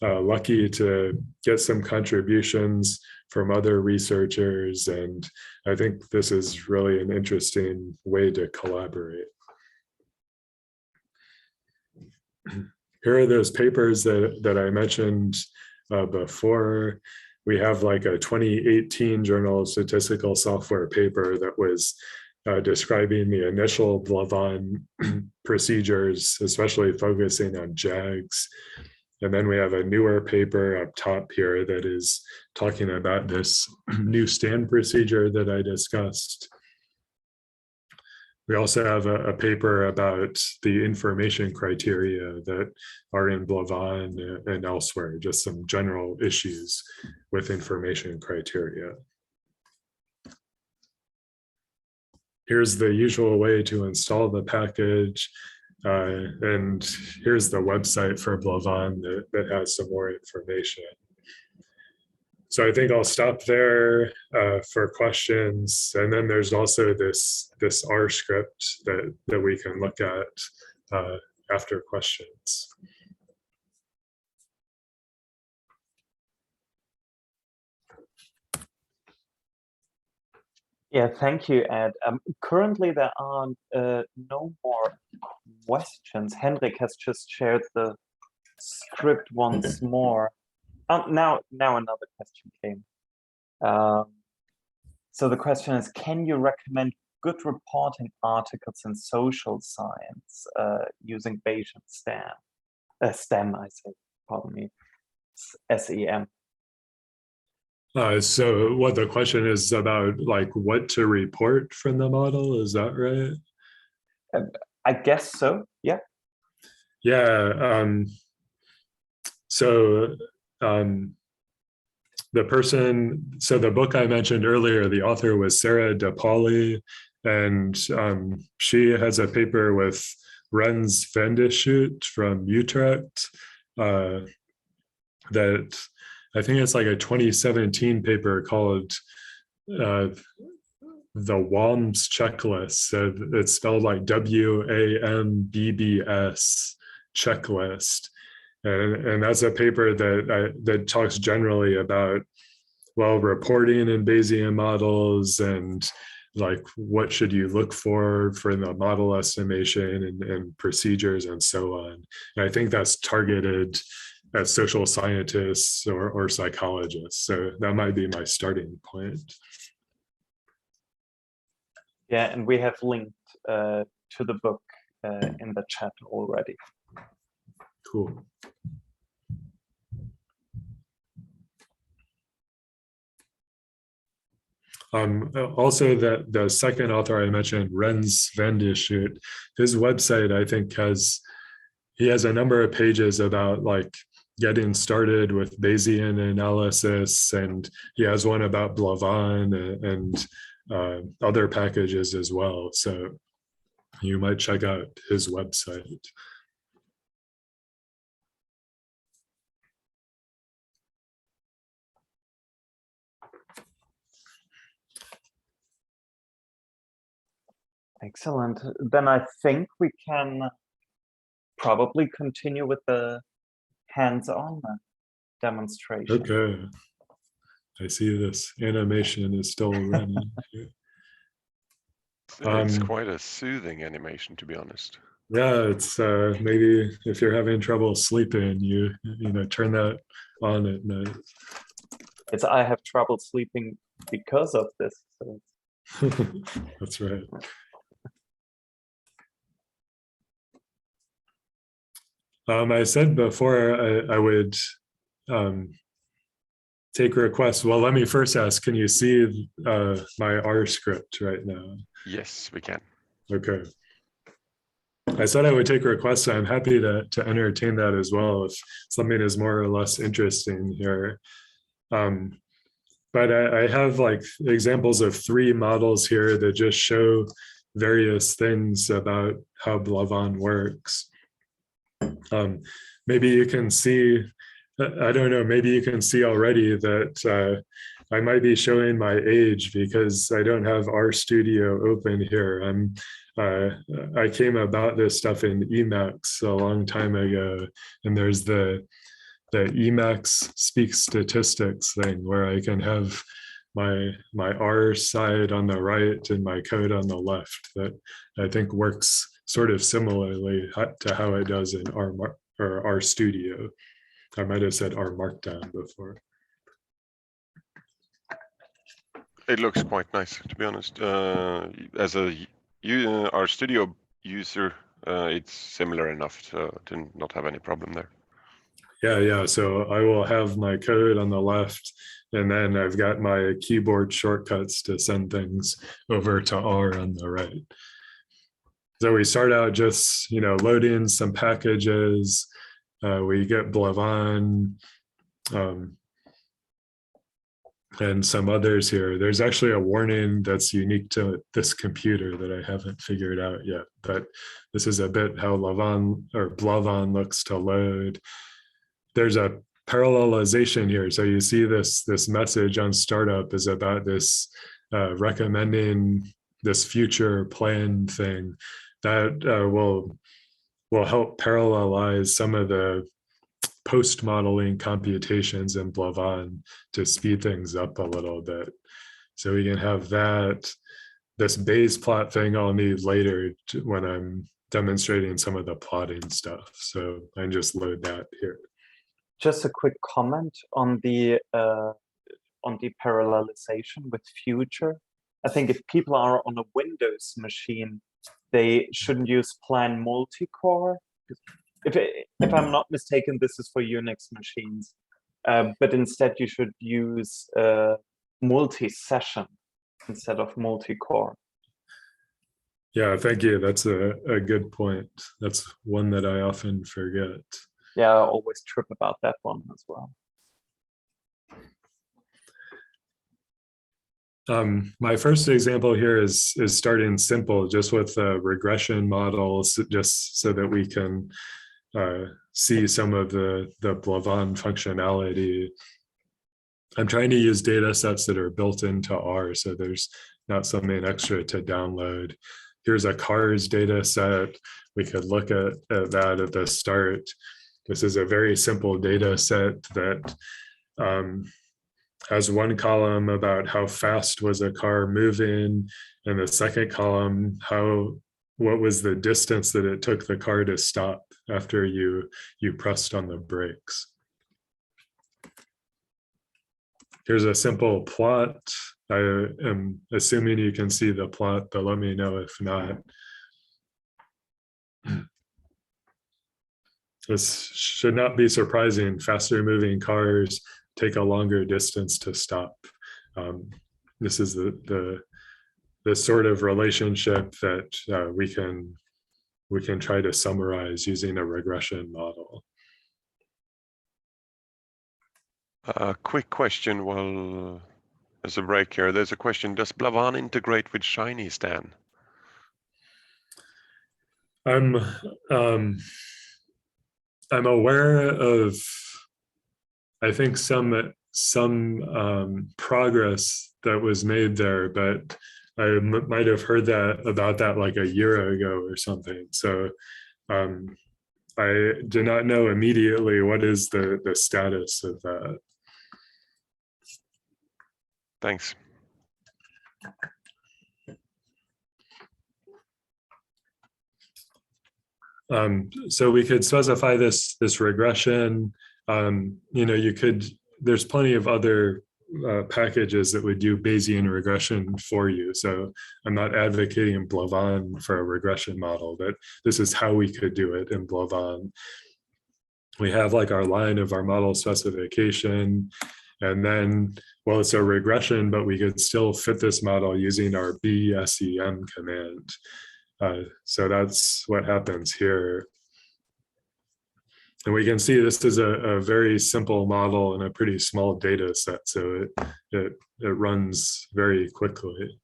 lucky to get some contributions from other researchers, and I think this is really an interesting way to collaborate. Here are those papers that I mentioned before. We have like a 2018 Journal of Statistical Software paper that was describing the initial blavaan procedures, especially focusing on JAGS. And then we have a newer paper up top here that is talking about this new Stan procedure that I discussed. We also have a paper about the information criteria that are in blavaan and elsewhere, just some general issues with information criteria. Here's the usual way to install the package. And here's the website for blavaan that has some more information. So I think I'll stop there for questions. And then there's also this R script that we can look at after questions. Yeah, thank you, Ed. Currently, there are no more questions. Henrik has just shared the script once more. Now another question came. So the question is, can you recommend good reporting articles in social science using Bayesian Stan? STEM, I say, pardon me, SEM. So what the question is about, like what to report from the model, is that right? I guess so, yeah. Yeah, the book I mentioned earlier, the author was Sarah DePauli, and she has a paper with Rens Vandeshoot from Utrecht that I think it's like a 2017 paper called the WAMBS checklist. So it's spelled like WAMBBS checklist. And that's a paper that talks generally about, well, reporting in Bayesian models and like what should you look for the model estimation and procedures and so on. And I think that's targeted at social scientists or psychologists. So that might be my starting point. Yeah, and we have linked to the book in the chat already. Cool. Also, the second author I mentioned, Rens Vandeshoot, his website, I think, he has a number of pages about like getting started with Bayesian analysis, and he has one about blavaan and other packages as well. So you might check out his website. Excellent. Then I think we can probably continue with the hands-on demonstration. Okay. I see this animation is still running. It's quite a soothing animation, to be honest. Yeah, it's maybe if you're having trouble sleeping, you know, turn that on at night. I have trouble sleeping because of this. So. That's right. I said before I would take requests. Well, let me first ask, can you see my R script right now? Yes, we can. Okay. I said I would take requests. I'm happy to entertain that as well if something is more or less interesting here. But I have like examples of 3 models here that just show various things about how blavaan works. Maybe you can see, I don't know, maybe you can see already that I might be showing my age because I don't have RStudio open here. I came about this stuff in Emacs a long time ago, and there's the Emacs speak statistics thing where I can have my R side on the right and my code on the left that I think works sort of similarly to how it does in RStudio. I might have said R Markdown before. It looks quite nice, to be honest. As a RStudio user, it's similar enough to not have any problem there. Yeah. So I will have my code on the left, and then I've got my keyboard shortcuts to send things over to R on the right. So we start out just, you know, loading some packages. We get blavaan and some others here. There's actually a warning that's unique to this computer that I haven't figured out yet, but this is a bit how lavaan or blavaan looks to load. There's a parallelization here. So you see this message on startup is about this recommending this future plan thing that will help parallelize some of the post-modeling computations in blavaan to speed things up a little bit. So we can have that. This Bayes plot thing I'll need later when I'm demonstrating some of the plotting stuff. So I can just load that here. Just a quick comment on the parallelization with future. I think if people are on a Windows machine, they shouldn't use plan multi-core. If I'm not mistaken, this is for Unix machines, but instead you should use multi-session instead of multi-core. Yeah, thank you. That's a good point. That's one that I often forget. Yeah, I always trip about that one as well. My first example here is starting simple, just with regression models, just so that we can see some of the blavaan functionality. I'm trying to use data sets that are built into R, so there's not something extra to download. Here's a cars data set. We could look at that at the start. This is a very simple data set that has one column about how fast was a car moving, and the second column, what was the distance that it took the car to stop after you pressed on the brakes. Here's a simple plot. I am assuming you can see the plot, but let me know if not. This should not be surprising. Faster moving cars take a longer distance to stop. This is the sort of relationship that we can try to summarize using a regression model. Quick question while there's a break here. There's a question, does blavaan integrate with Shiny, Stan? I'm aware of, I think, some progress that was made there, but I might have heard about that like a year ago or something. So I do not know immediately what is the status of that. Thanks. So we could specify this regression. There's plenty of other packages that would do Bayesian regression for you. So I'm not advocating blavaan for a regression model, but this is how we could do it in blavaan. We have like our line of our model specification, and then, well, it's a regression, but we could still fit this model using our bcem command. So that's what happens here. And we can see this is a very simple model and a pretty small data set, so it runs very quickly.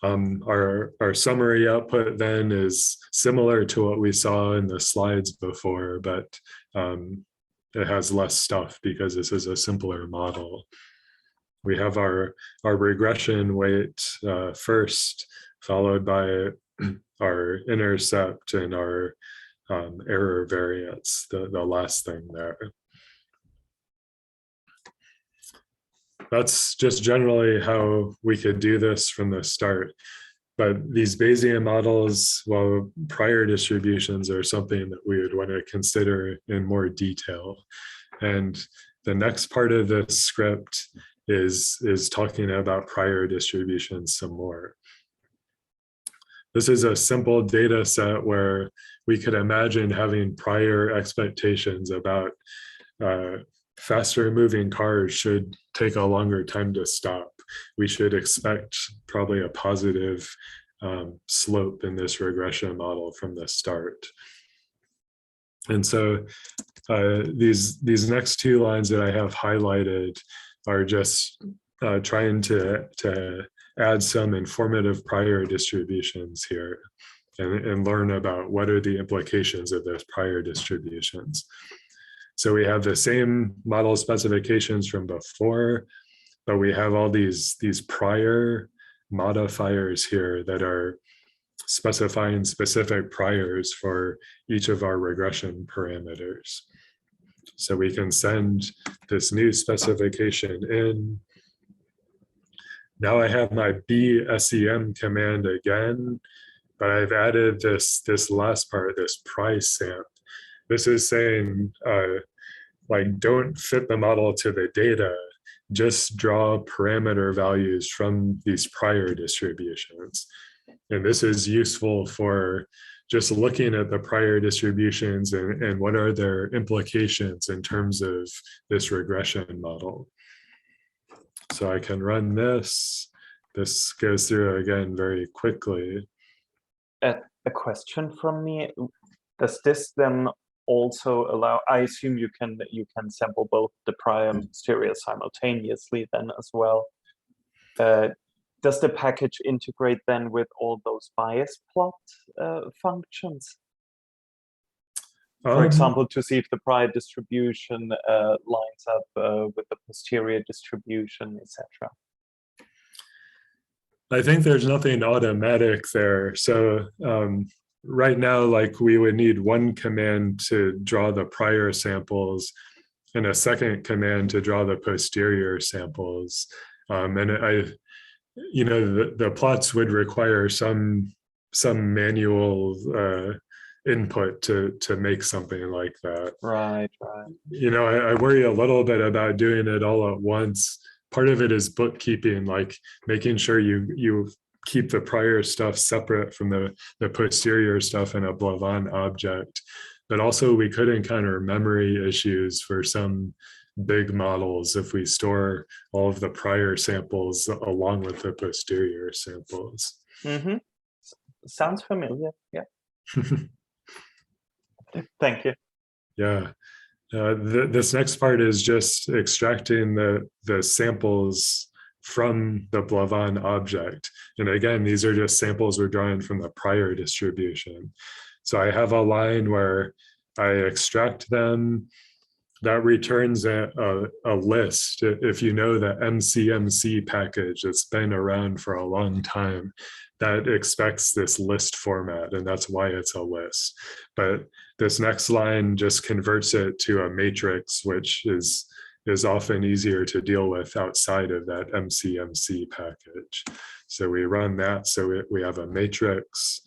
Our summary output then is similar to what we saw in the slides before, but it has less stuff because this is a simpler model. We have our regression weight first, followed by our intercept and our error variance, the last thing there. That's just generally how we could do this from the start. But these Bayesian models, well, prior distributions are something that we would want to consider in more detail. And the next part of this script is talking about prior distributions some more. This is a simple data set where we could imagine having prior expectations about faster moving cars should take a longer time to stop. We should expect probably a positive slope in this regression model from the start. And so these next two lines that I have highlighted are just trying to add some informative prior distributions here and learn about what are the implications of those prior distributions. So we have the same model specifications from before, but we have all these prior modifiers here that are specifying specific priors for each of our regression parameters. So we can send this new specification in. Now I have my bsem command again, but I've added this last part, this pri_samp. This is saying, like, don't fit the model to the data, just draw parameter values from these prior distributions. And this is useful for just looking at the prior distributions and what are their implications in terms of this regression model. So I can run this. This goes through again very quickly. A question from me. Does this then also allow, I assume you can sample both the prior and posterior simultaneously then as well. Does the package integrate then with all those bias plot functions? For example, to see if the prior distribution lines up with the posterior distribution, etc. I think there's nothing automatic there. So right now, like, we would need one command to draw the prior samples and a second command to draw the posterior samples. And the plots would require some manual input to make something like that. Right. I worry a little bit about doing it all at once. Part of it is bookkeeping, like making sure you keep the prior stuff separate from the posterior stuff in a blavaan object. But also we could encounter memory issues for some big models if we store all of the prior samples along with the posterior samples. Mm-hmm. Sounds familiar, yeah. Thank you. Yeah. This next part is just extracting the samples from the blavaan object. And again, these are just samples we're drawing from the prior distribution. So I have a line where I extract them. That returns a list. If you know the MCMC package that's been around for a long time, that expects this list format, and that's why it's a list. But this next line just converts it to a matrix, which is often easier to deal with outside of that MCMC package. So we run that, so we have a matrix.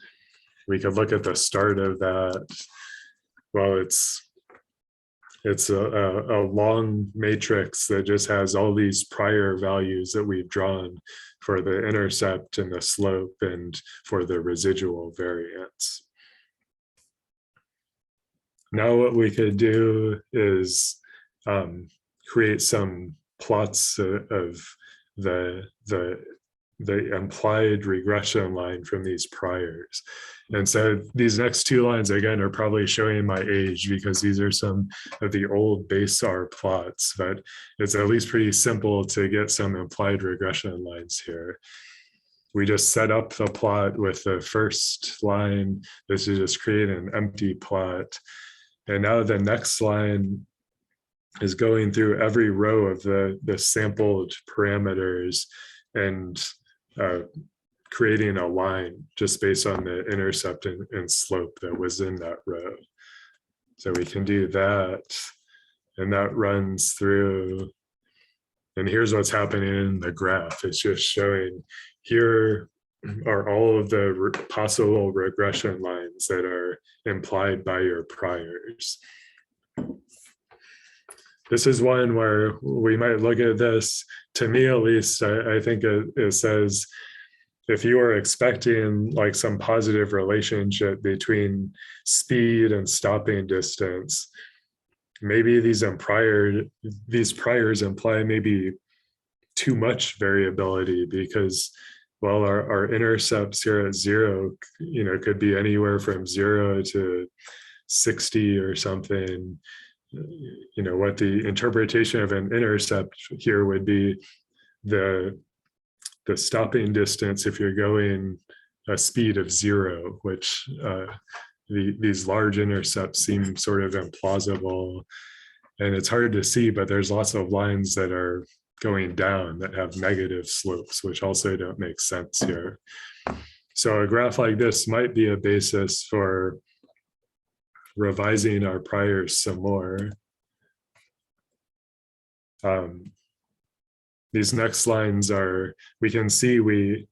We could look at the start of that. Well, it's a long matrix that just has all these prior values that we've drawn for the intercept and the slope and for the residual variance. Now what we could do is create some plots of the implied regression line from these priors. And so these next two lines, again, are probably showing my age because these are some of the old base R plots, but it's at least pretty simple to get some implied regression lines here. We just set up the plot with the first line. This is just create an empty plot. And now the next line is going through every row of the sampled parameters and creating a line just based on the intercept and slope that was in that row. So we can do that, and that runs through. And here's what's happening in the graph. It's just showing here are all of the possible regression lines that are implied by your priors. This is one where we might look at this. To me, at least, I think it says, if you are expecting like some positive relationship between speed and stopping distance, maybe these priors imply maybe too much variability because, well, our intercepts here at 0, could be anywhere from 0 to 60 or something. What the interpretation of an intercept here would be the stopping distance if you're going a speed of 0, which these large intercepts seem sort of implausible. And it's hard to see, but there's lots of lines that are going down that have negative slopes, which also don't make sense here. So a graph like this might be a basis for revising our priors some more. These next lines are, we can see we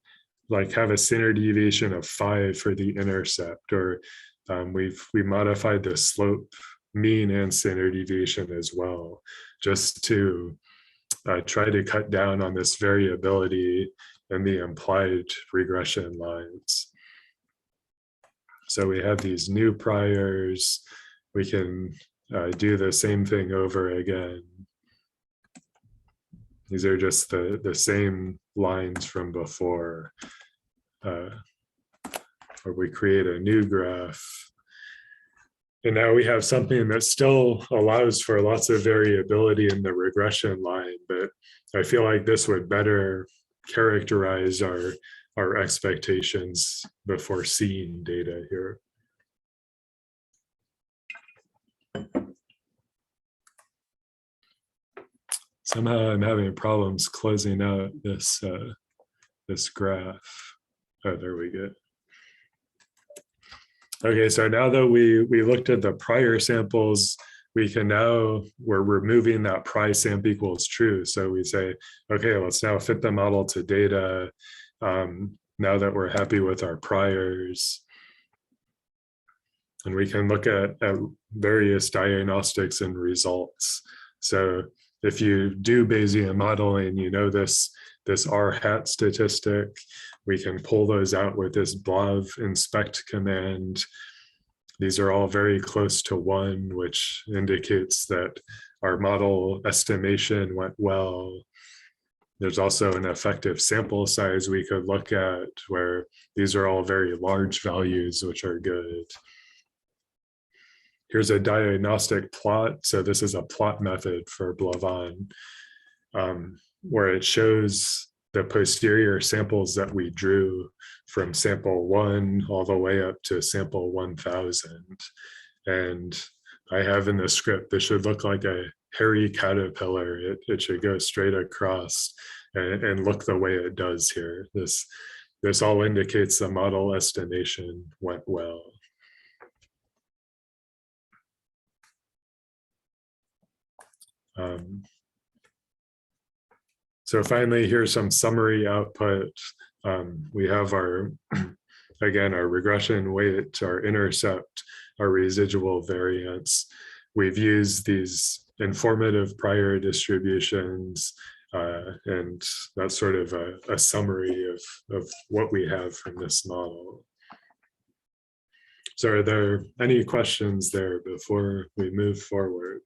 like have a standard deviation of 5 for the intercept, or we modified the slope, mean, and standard deviation as well, just to try to cut down on this variability and the implied regression lines. So we have these new priors. We can do the same thing over again. These are just the same lines from before, where we create a new graph. And now we have something that still allows for lots of variability in the regression line, but I feel like this would better characterize our expectations before seeing data here. Somehow I'm having problems closing out this graph. Oh, there we go. Okay, so now that we looked at the prior samples, we're removing that pri_samp equals true. So we say, okay, let's now fit the model to data. Now that we're happy with our priors. And we can look at various diagnostics and results. So if you do Bayesian modeling, this R hat statistic, we can pull those out with this blav inspect command. These are all very close to 1, which indicates that our model estimation went well. There's also an effective sample size we could look at where these are all very large values, which are good. Here's a diagnostic plot. So this is a plot method for blavaan, where it shows the posterior samples that we drew from sample 1 all the way up to sample 1000. And I have in the script, this should look like a hairy caterpillar. It should go straight across and look the way it does here. This all indicates the model estimation went well. So finally, here's some summary output. We have our, again, our regression weight, our intercept, our residual variance. We've used these informative prior distributions, and that's sort of a summary of what we have from this model. So are there any questions there before we move forward?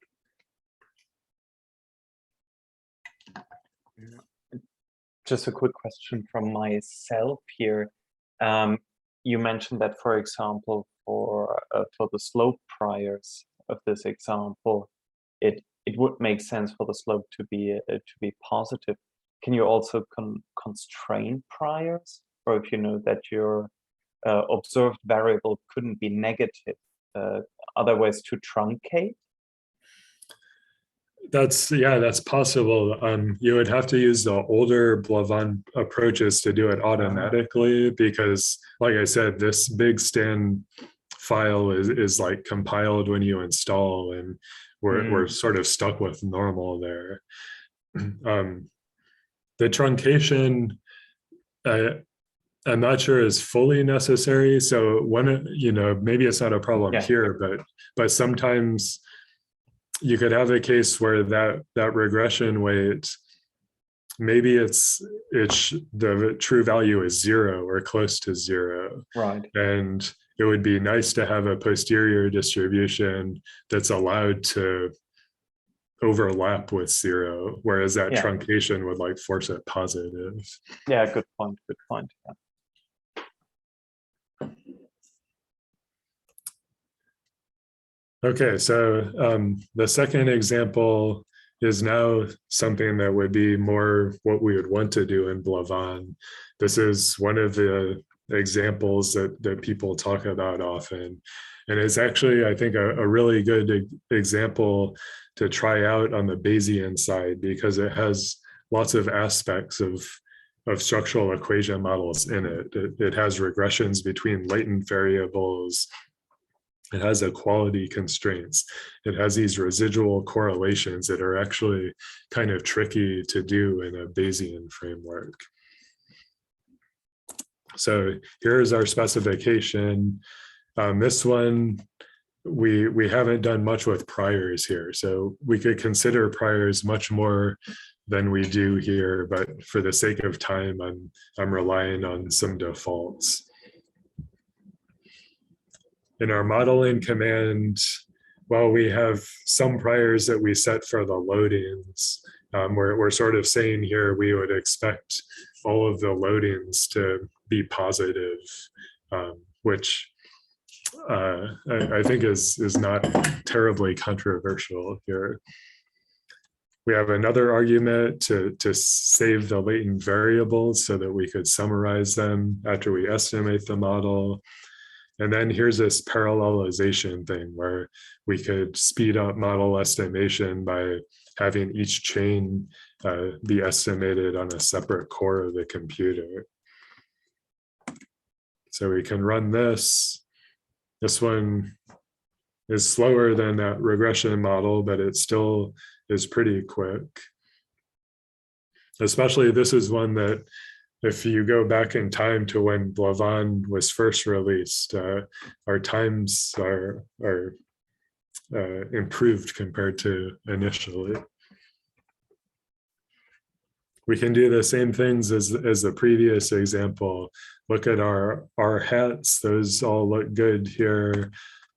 Just a quick question from myself here. You mentioned that, for example, for the slope priors of this example, it would make sense for the slope to be positive. Can you also constrain priors, or if you know that your observed variable couldn't be negative, other ways to truncate? That's possible. You would have to use the older blavaan approaches to do it automatically, because like I said, this big Stan file is like compiled when you install, and we're sort of stuck with normal there. The truncation, I'm not sure is fully necessary. So maybe it's not a problem here, but sometimes you could have a case where that regression weight, maybe the true value is 0 or close to 0. Right. And it would be nice to have a posterior distribution that's allowed to overlap with 0, whereas that truncation would like force it positive. Yeah, good point. Good point. Yeah. Okay, so the second example is now something that would be more what we would want to do in blavaan. This is one of the examples that people talk about often. And it's actually, I think, a really good example to try out on the Bayesian side, because it has lots of aspects of structural equation models in it. It has regressions between latent variables. It has equality constraints. It has these residual correlations that are actually kind of tricky to do in a Bayesian framework. So here's our specification. This one, we haven't done much with priors here. So we could consider priors much more than we do here, but for the sake of time, I'm relying on some defaults. In our modeling command, well, we have some priors that we set for the loadings. We're sort of saying here we would expect all of the loadings to be positive, which I think is not terribly controversial here. We have another argument to save the latent variables so that we could summarize them after we estimate the model. And then here's this parallelization thing where we could speed up model estimation by having each chain be estimated on a separate core of the computer. So we can run this. This one is slower than that regression model, but it still is pretty quick. Especially this is one that, if you go back in time to when blavaan was first released, our times are improved compared to initially. We can do the same things as the previous example. Look at our hats; those all look good here,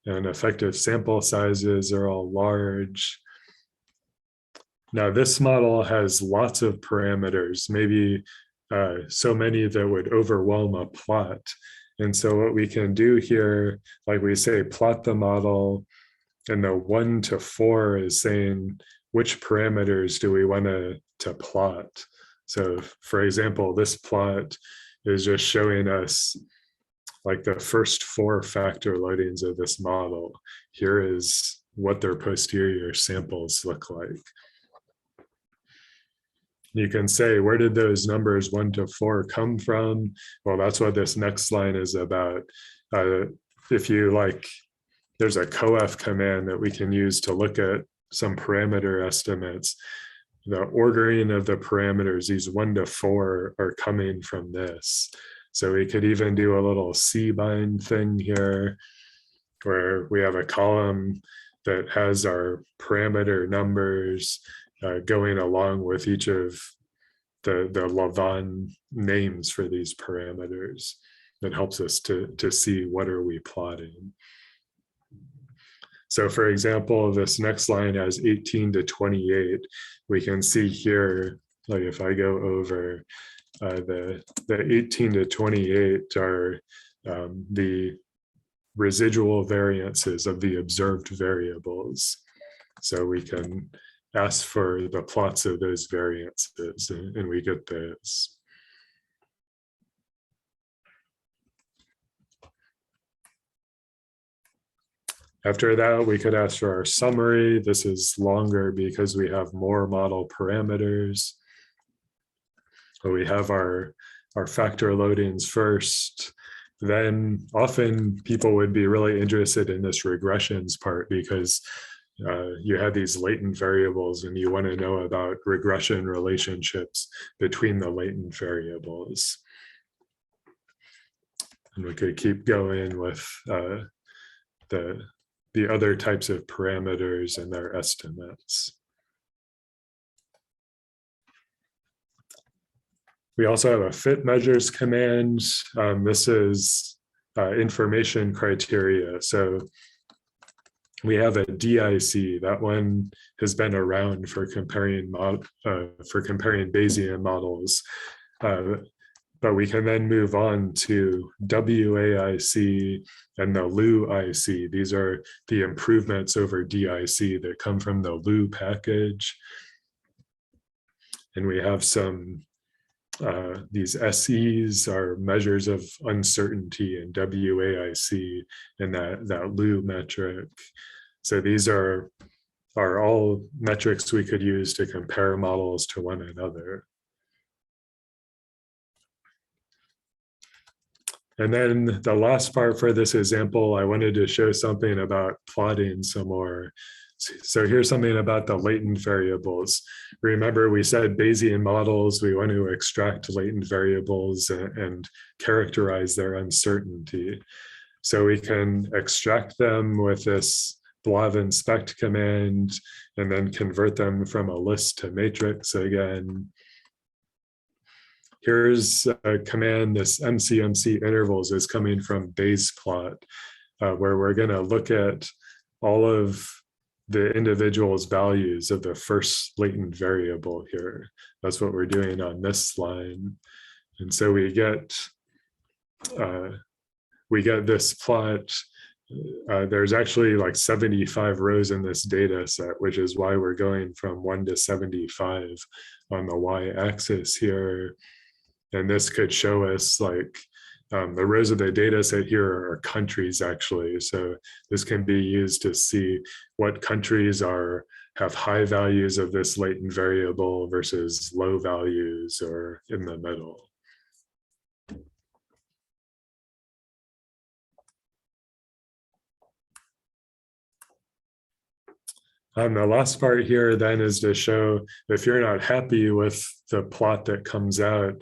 and effective sample sizes are all large. Now this model has lots of parameters, maybe so many that would overwhelm a plot. And so what we can do here, like we say, plot the model, and the 1 to 4 is saying which parameters do we want to plot. So for example, this plot is just showing us like the first 4 factor loadings of this model. Here is what their posterior samples look like. You can say, where did those numbers 1 to 4 come from? Well, that's what this next line is about. If you like, there's a coef command that we can use to look at some parameter estimates. the ordering of the parameters, these 1 to 4 are coming from this. So we could even do a little C-bind thing here where we have a column that has our parameter numbers going along with each of the lavaan names for these parameters. That helps us to see what are we plotting. So for example, this next line has 18 to 28. We can see here, like if I go over the 18 to 28 are the residual variances of the observed variables. So we can ask for the plots of those variances and we get this. After that, we could ask for our summary. This is longer because we have more model parameters. So we have our factor loadings first. Then often people would be really interested in this regressions part because you have these latent variables and you want to know about regression relationships between the latent variables. And we could keep going with the other types of parameters and their estimates. We also have a fit measures command. This is information criteria. So we have a DIC. That one has been around for comparing Bayesian models. But we can then move on to WAIC and the LU-IC. These are the improvements over DIC that come from the LU package. And we have some, these SEs are measures of uncertainty in WAIC and that LU metric. So these are all metrics we could use to compare models to one another. And then the last part for this example, I wanted to show something about plotting some more. So here's something about the latent variables. Remember, we said Bayesian models, we want to extract latent variables and characterize their uncertainty. So we can extract them with this blavan spect command and then convert them from a list to matrix again. Here's a command, this MCMC intervals is coming from Bayesplot, where we're going to look at all of the individual's values of the first latent variable here. That's what we're doing on this line. And so we get this plot. There's actually like 75 rows in this data set, which is why we're going from 1 to 75 on the y-axis here. And this could show us like the rows of the data set here are countries actually. So this can be used to see what countries have high values of this latent variable versus low values or in the middle. The last part here then is to show if you're not happy with the plot that comes out,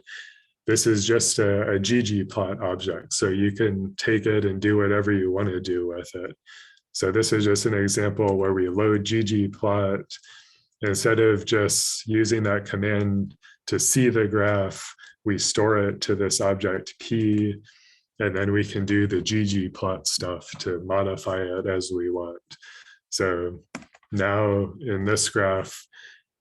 this is just a ggplot object. So you can take it and do whatever you want to do with it. So this is just an example where we load ggplot. Instead of just using that command to see the graph, we store it to this object P, and then we can do the ggplot stuff to modify it as we want. So now in this graph,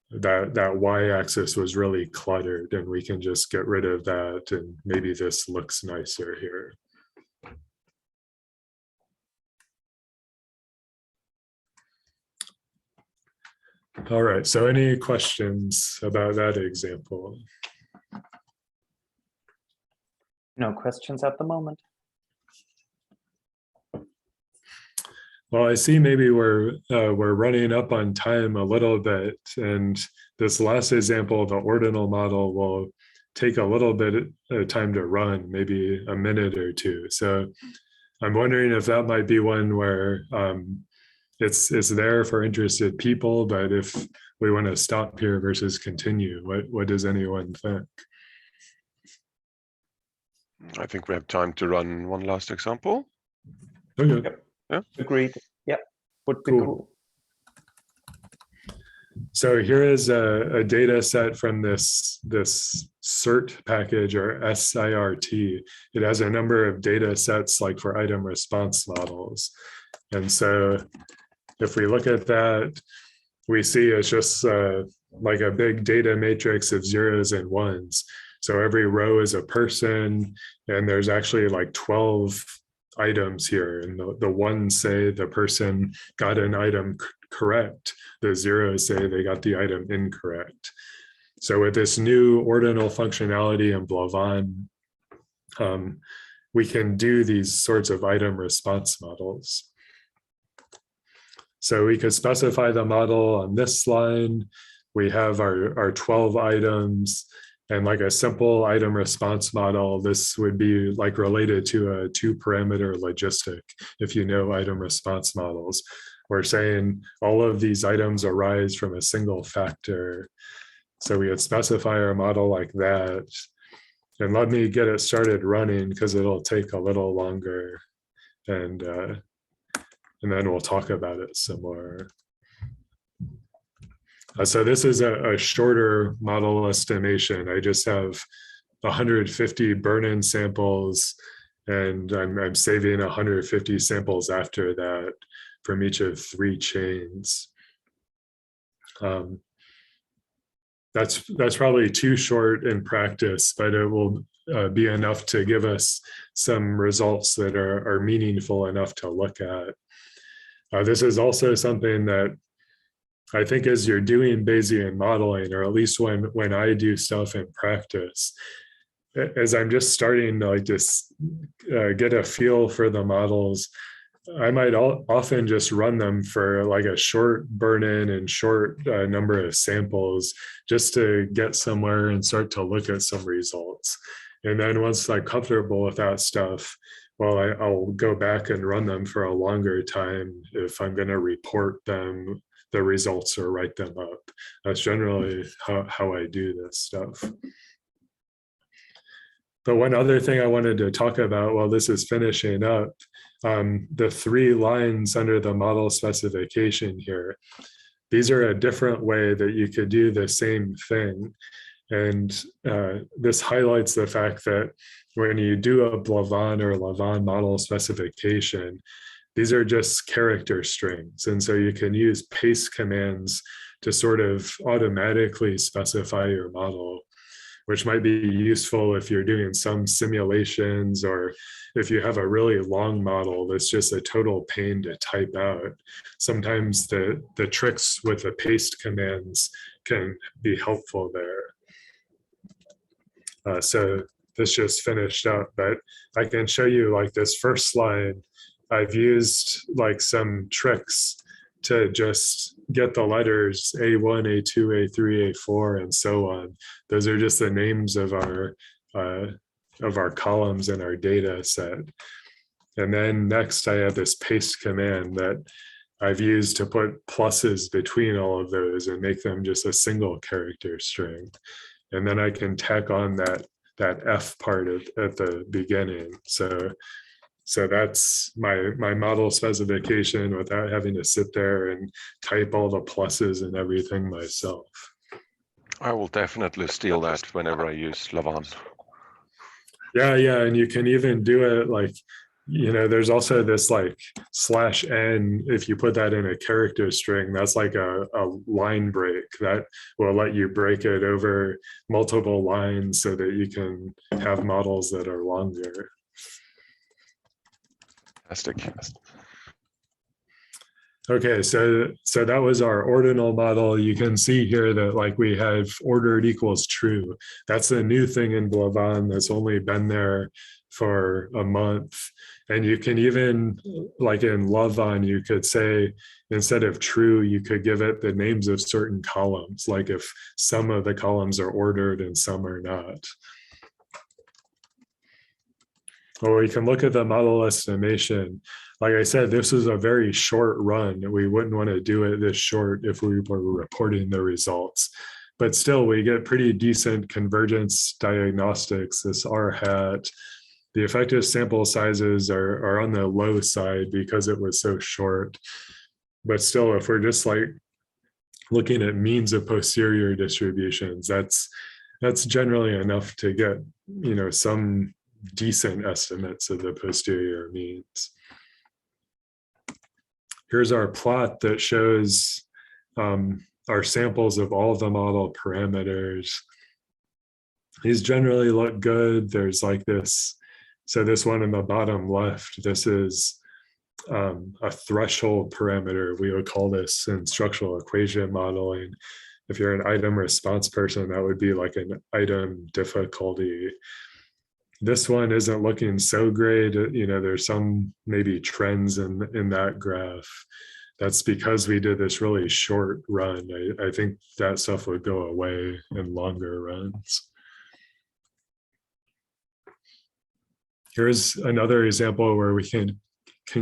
that y-axis was really cluttered and we can just get rid of that and maybe this looks nicer here. All right, so any questions about that example? No questions at the moment. Well, I see maybe we're running up on time a little bit, and this last example, the ordinal model, will take a little bit of time to run, maybe a minute or two. So I'm wondering if that might be one where it's there for interested people, but if we want to stop here versus continue, what does anyone think? I think we have time to run one last example. Okay. Yep. Yeah. Agreed. Yep. Would be Cool. cool. So here is a data set from this CERT package, or SIRT. It has a number of data sets like for item response models. And so if we look at that, we see it's just like a big data matrix of zeros and ones. So every row is a person, and there's actually like 12 items here. And the ones say the person got an item correct. The zeros say they got the item incorrect. So with this new ordinal functionality in blavaan, we can do these sorts of item response models. So we could specify the model on this line. We have our 12 items, and like a simple item response model, this would be like related to a 2-parameter logistic. If you know item response models, we're saying all of these items arise from a single factor. So we would specify our model like that. And let me get it started running because it'll take a little longer. And then we'll talk about it some more. So this is a shorter model estimation. I just have 150 burn-in samples, and I'm saving 150 samples after that from each of 3 chains. That's probably too short in practice, but it will be enough to give us some results that are meaningful enough to look at. This is also something that I think as you're doing Bayesian modeling, or at least when I do stuff in practice, as I'm just starting to like just get a feel for the models, I might often just run them for like a short burn-in and short number of samples just to get somewhere and start to look at some results. And then once I'm comfortable with that stuff, well, I'll go back and run them for a longer time if I'm going to report them, the results, or write them up. That's generally how I do this stuff. But one other thing I wanted to talk about while this is finishing up, the 3 lines under the model specification here, these are a different way that you could do the same thing. And this highlights the fact that when you do a blavaan or lavaan model specification, these are just character strings. And so you can use paste commands to sort of automatically specify your model, which might be useful if you're doing some simulations, or if you have a really long model that's just a total pain to type out. Sometimes the tricks with the paste commands can be helpful there. So this just finished up, but I can show you like this first slide. I've used like some tricks to just get the letters A1, A2, A3, A4, and so on. Those are just the names of our columns in our data set. And then next I have this paste command that I've used to put pluses between all of those and make them just a single character string. And then I can tack on that F part at the beginning. So that's my model specification without having to sit there and type all the pluses and everything myself. I will definitely steal that whenever I use lavaan. Yeah, and you can even do it like, there's also this like /n. If you put that in a character string, that's like a line break that will let you break it over multiple lines so that you can have models that are longer. Fantastic. Okay, so that was our ordinal model. You can see here that like we have ordered equals true. That's a new thing in blavaan that's only been there for a month. And you can even, like in lavaan, you could say, instead of true, you could give it the names of certain columns, like if some of the columns are ordered and some are not. Or we can look at the model estimation. Like I said, this is a very short run. We wouldn't want to do it this short if we were reporting the results. But still, we get pretty decent convergence diagnostics, this R hat. The effective sample sizes are on the low side because it was so short. But still, if we're just like looking at means of posterior distributions, that's generally enough to get, you know, some decent estimates of the posterior means. Here's our plot that shows our samples of all the model parameters. These generally look good. There's like this, so this one in the bottom left, this is a threshold parameter. We would call this in structural equation modeling. If you're an item response person, that would be like an item difficulty. This one isn't looking so great. You know, there's some maybe trends in that graph. That's because we did this really short run. I think that stuff would go away in longer runs. Here's another example where we can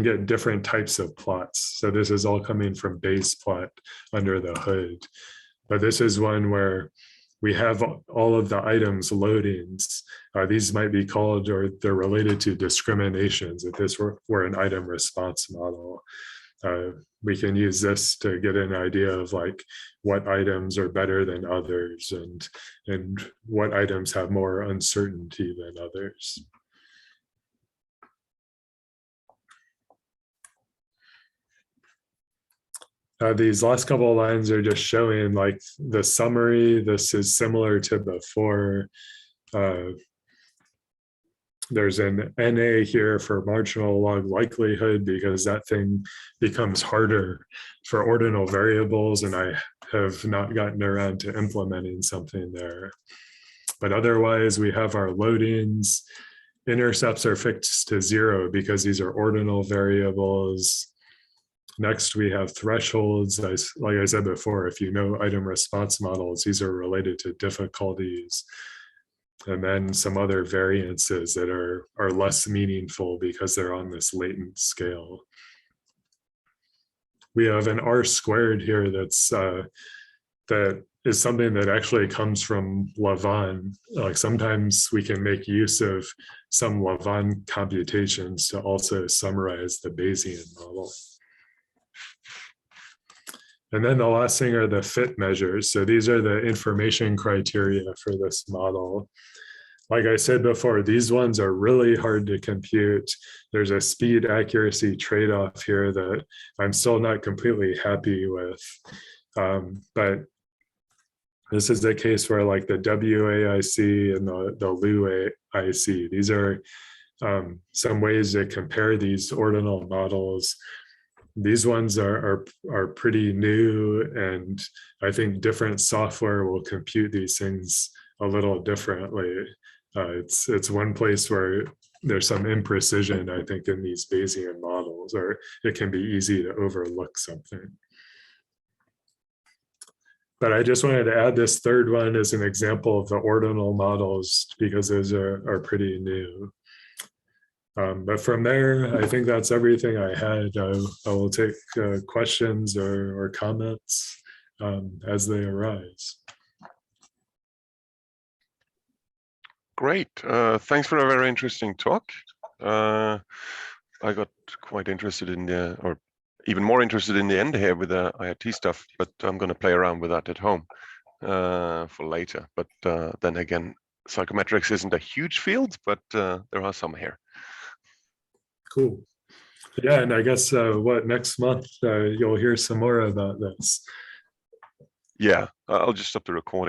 get different types of plots. So this is all coming from base plot under the hood. But this is one where we have all of the items loadings. These might be called, or they're related to discriminations. If this were an item response model, we can use this to get an idea of like what items are better than others and what items have more uncertainty than others. These last couple of lines are just showing like the summary. This is similar to before. There's an NA here for marginal log likelihood because that thing becomes harder for ordinal variables, and I have not gotten around to implementing something there. But otherwise, we have our loadings. Intercepts are fixed to 0 because these are ordinal variables. Next, we have thresholds. Like I said before, if you know item response models, these are related to difficulties. And then some other variances that are less meaningful because they're on this latent scale. We have an R squared here that is something that actually comes from lavaan. Like sometimes we can make use of some lavaan computations to also summarize the Bayesian model. And then the last thing are the fit measures. So these are the information criteria for this model. Like I said before, these ones are really hard to compute. There's a speed accuracy trade-off here that I'm still not completely happy with. But this is the case where like the WAIC and the LUAIC, these are some ways to compare these ordinal models. These ones are pretty new, and I think different software will compute these things a little differently. It's one place where there's some imprecision, I think, in these Bayesian models, or it can be easy to overlook something. But I just wanted to add this third one as an example of the ordinal models because those are pretty new. But from there, I think that's everything I had. I will take questions or comments as they arise. Great. Thanks for a very interesting talk. I got quite interested in or even more interested in the end here with the IoT stuff, but I'm going to play around with that at home for later. But then again, psychometrics isn't a huge field, but there are some here. Cool. Yeah, and I guess next month you'll hear some more about this. Yeah, I'll just stop the recording.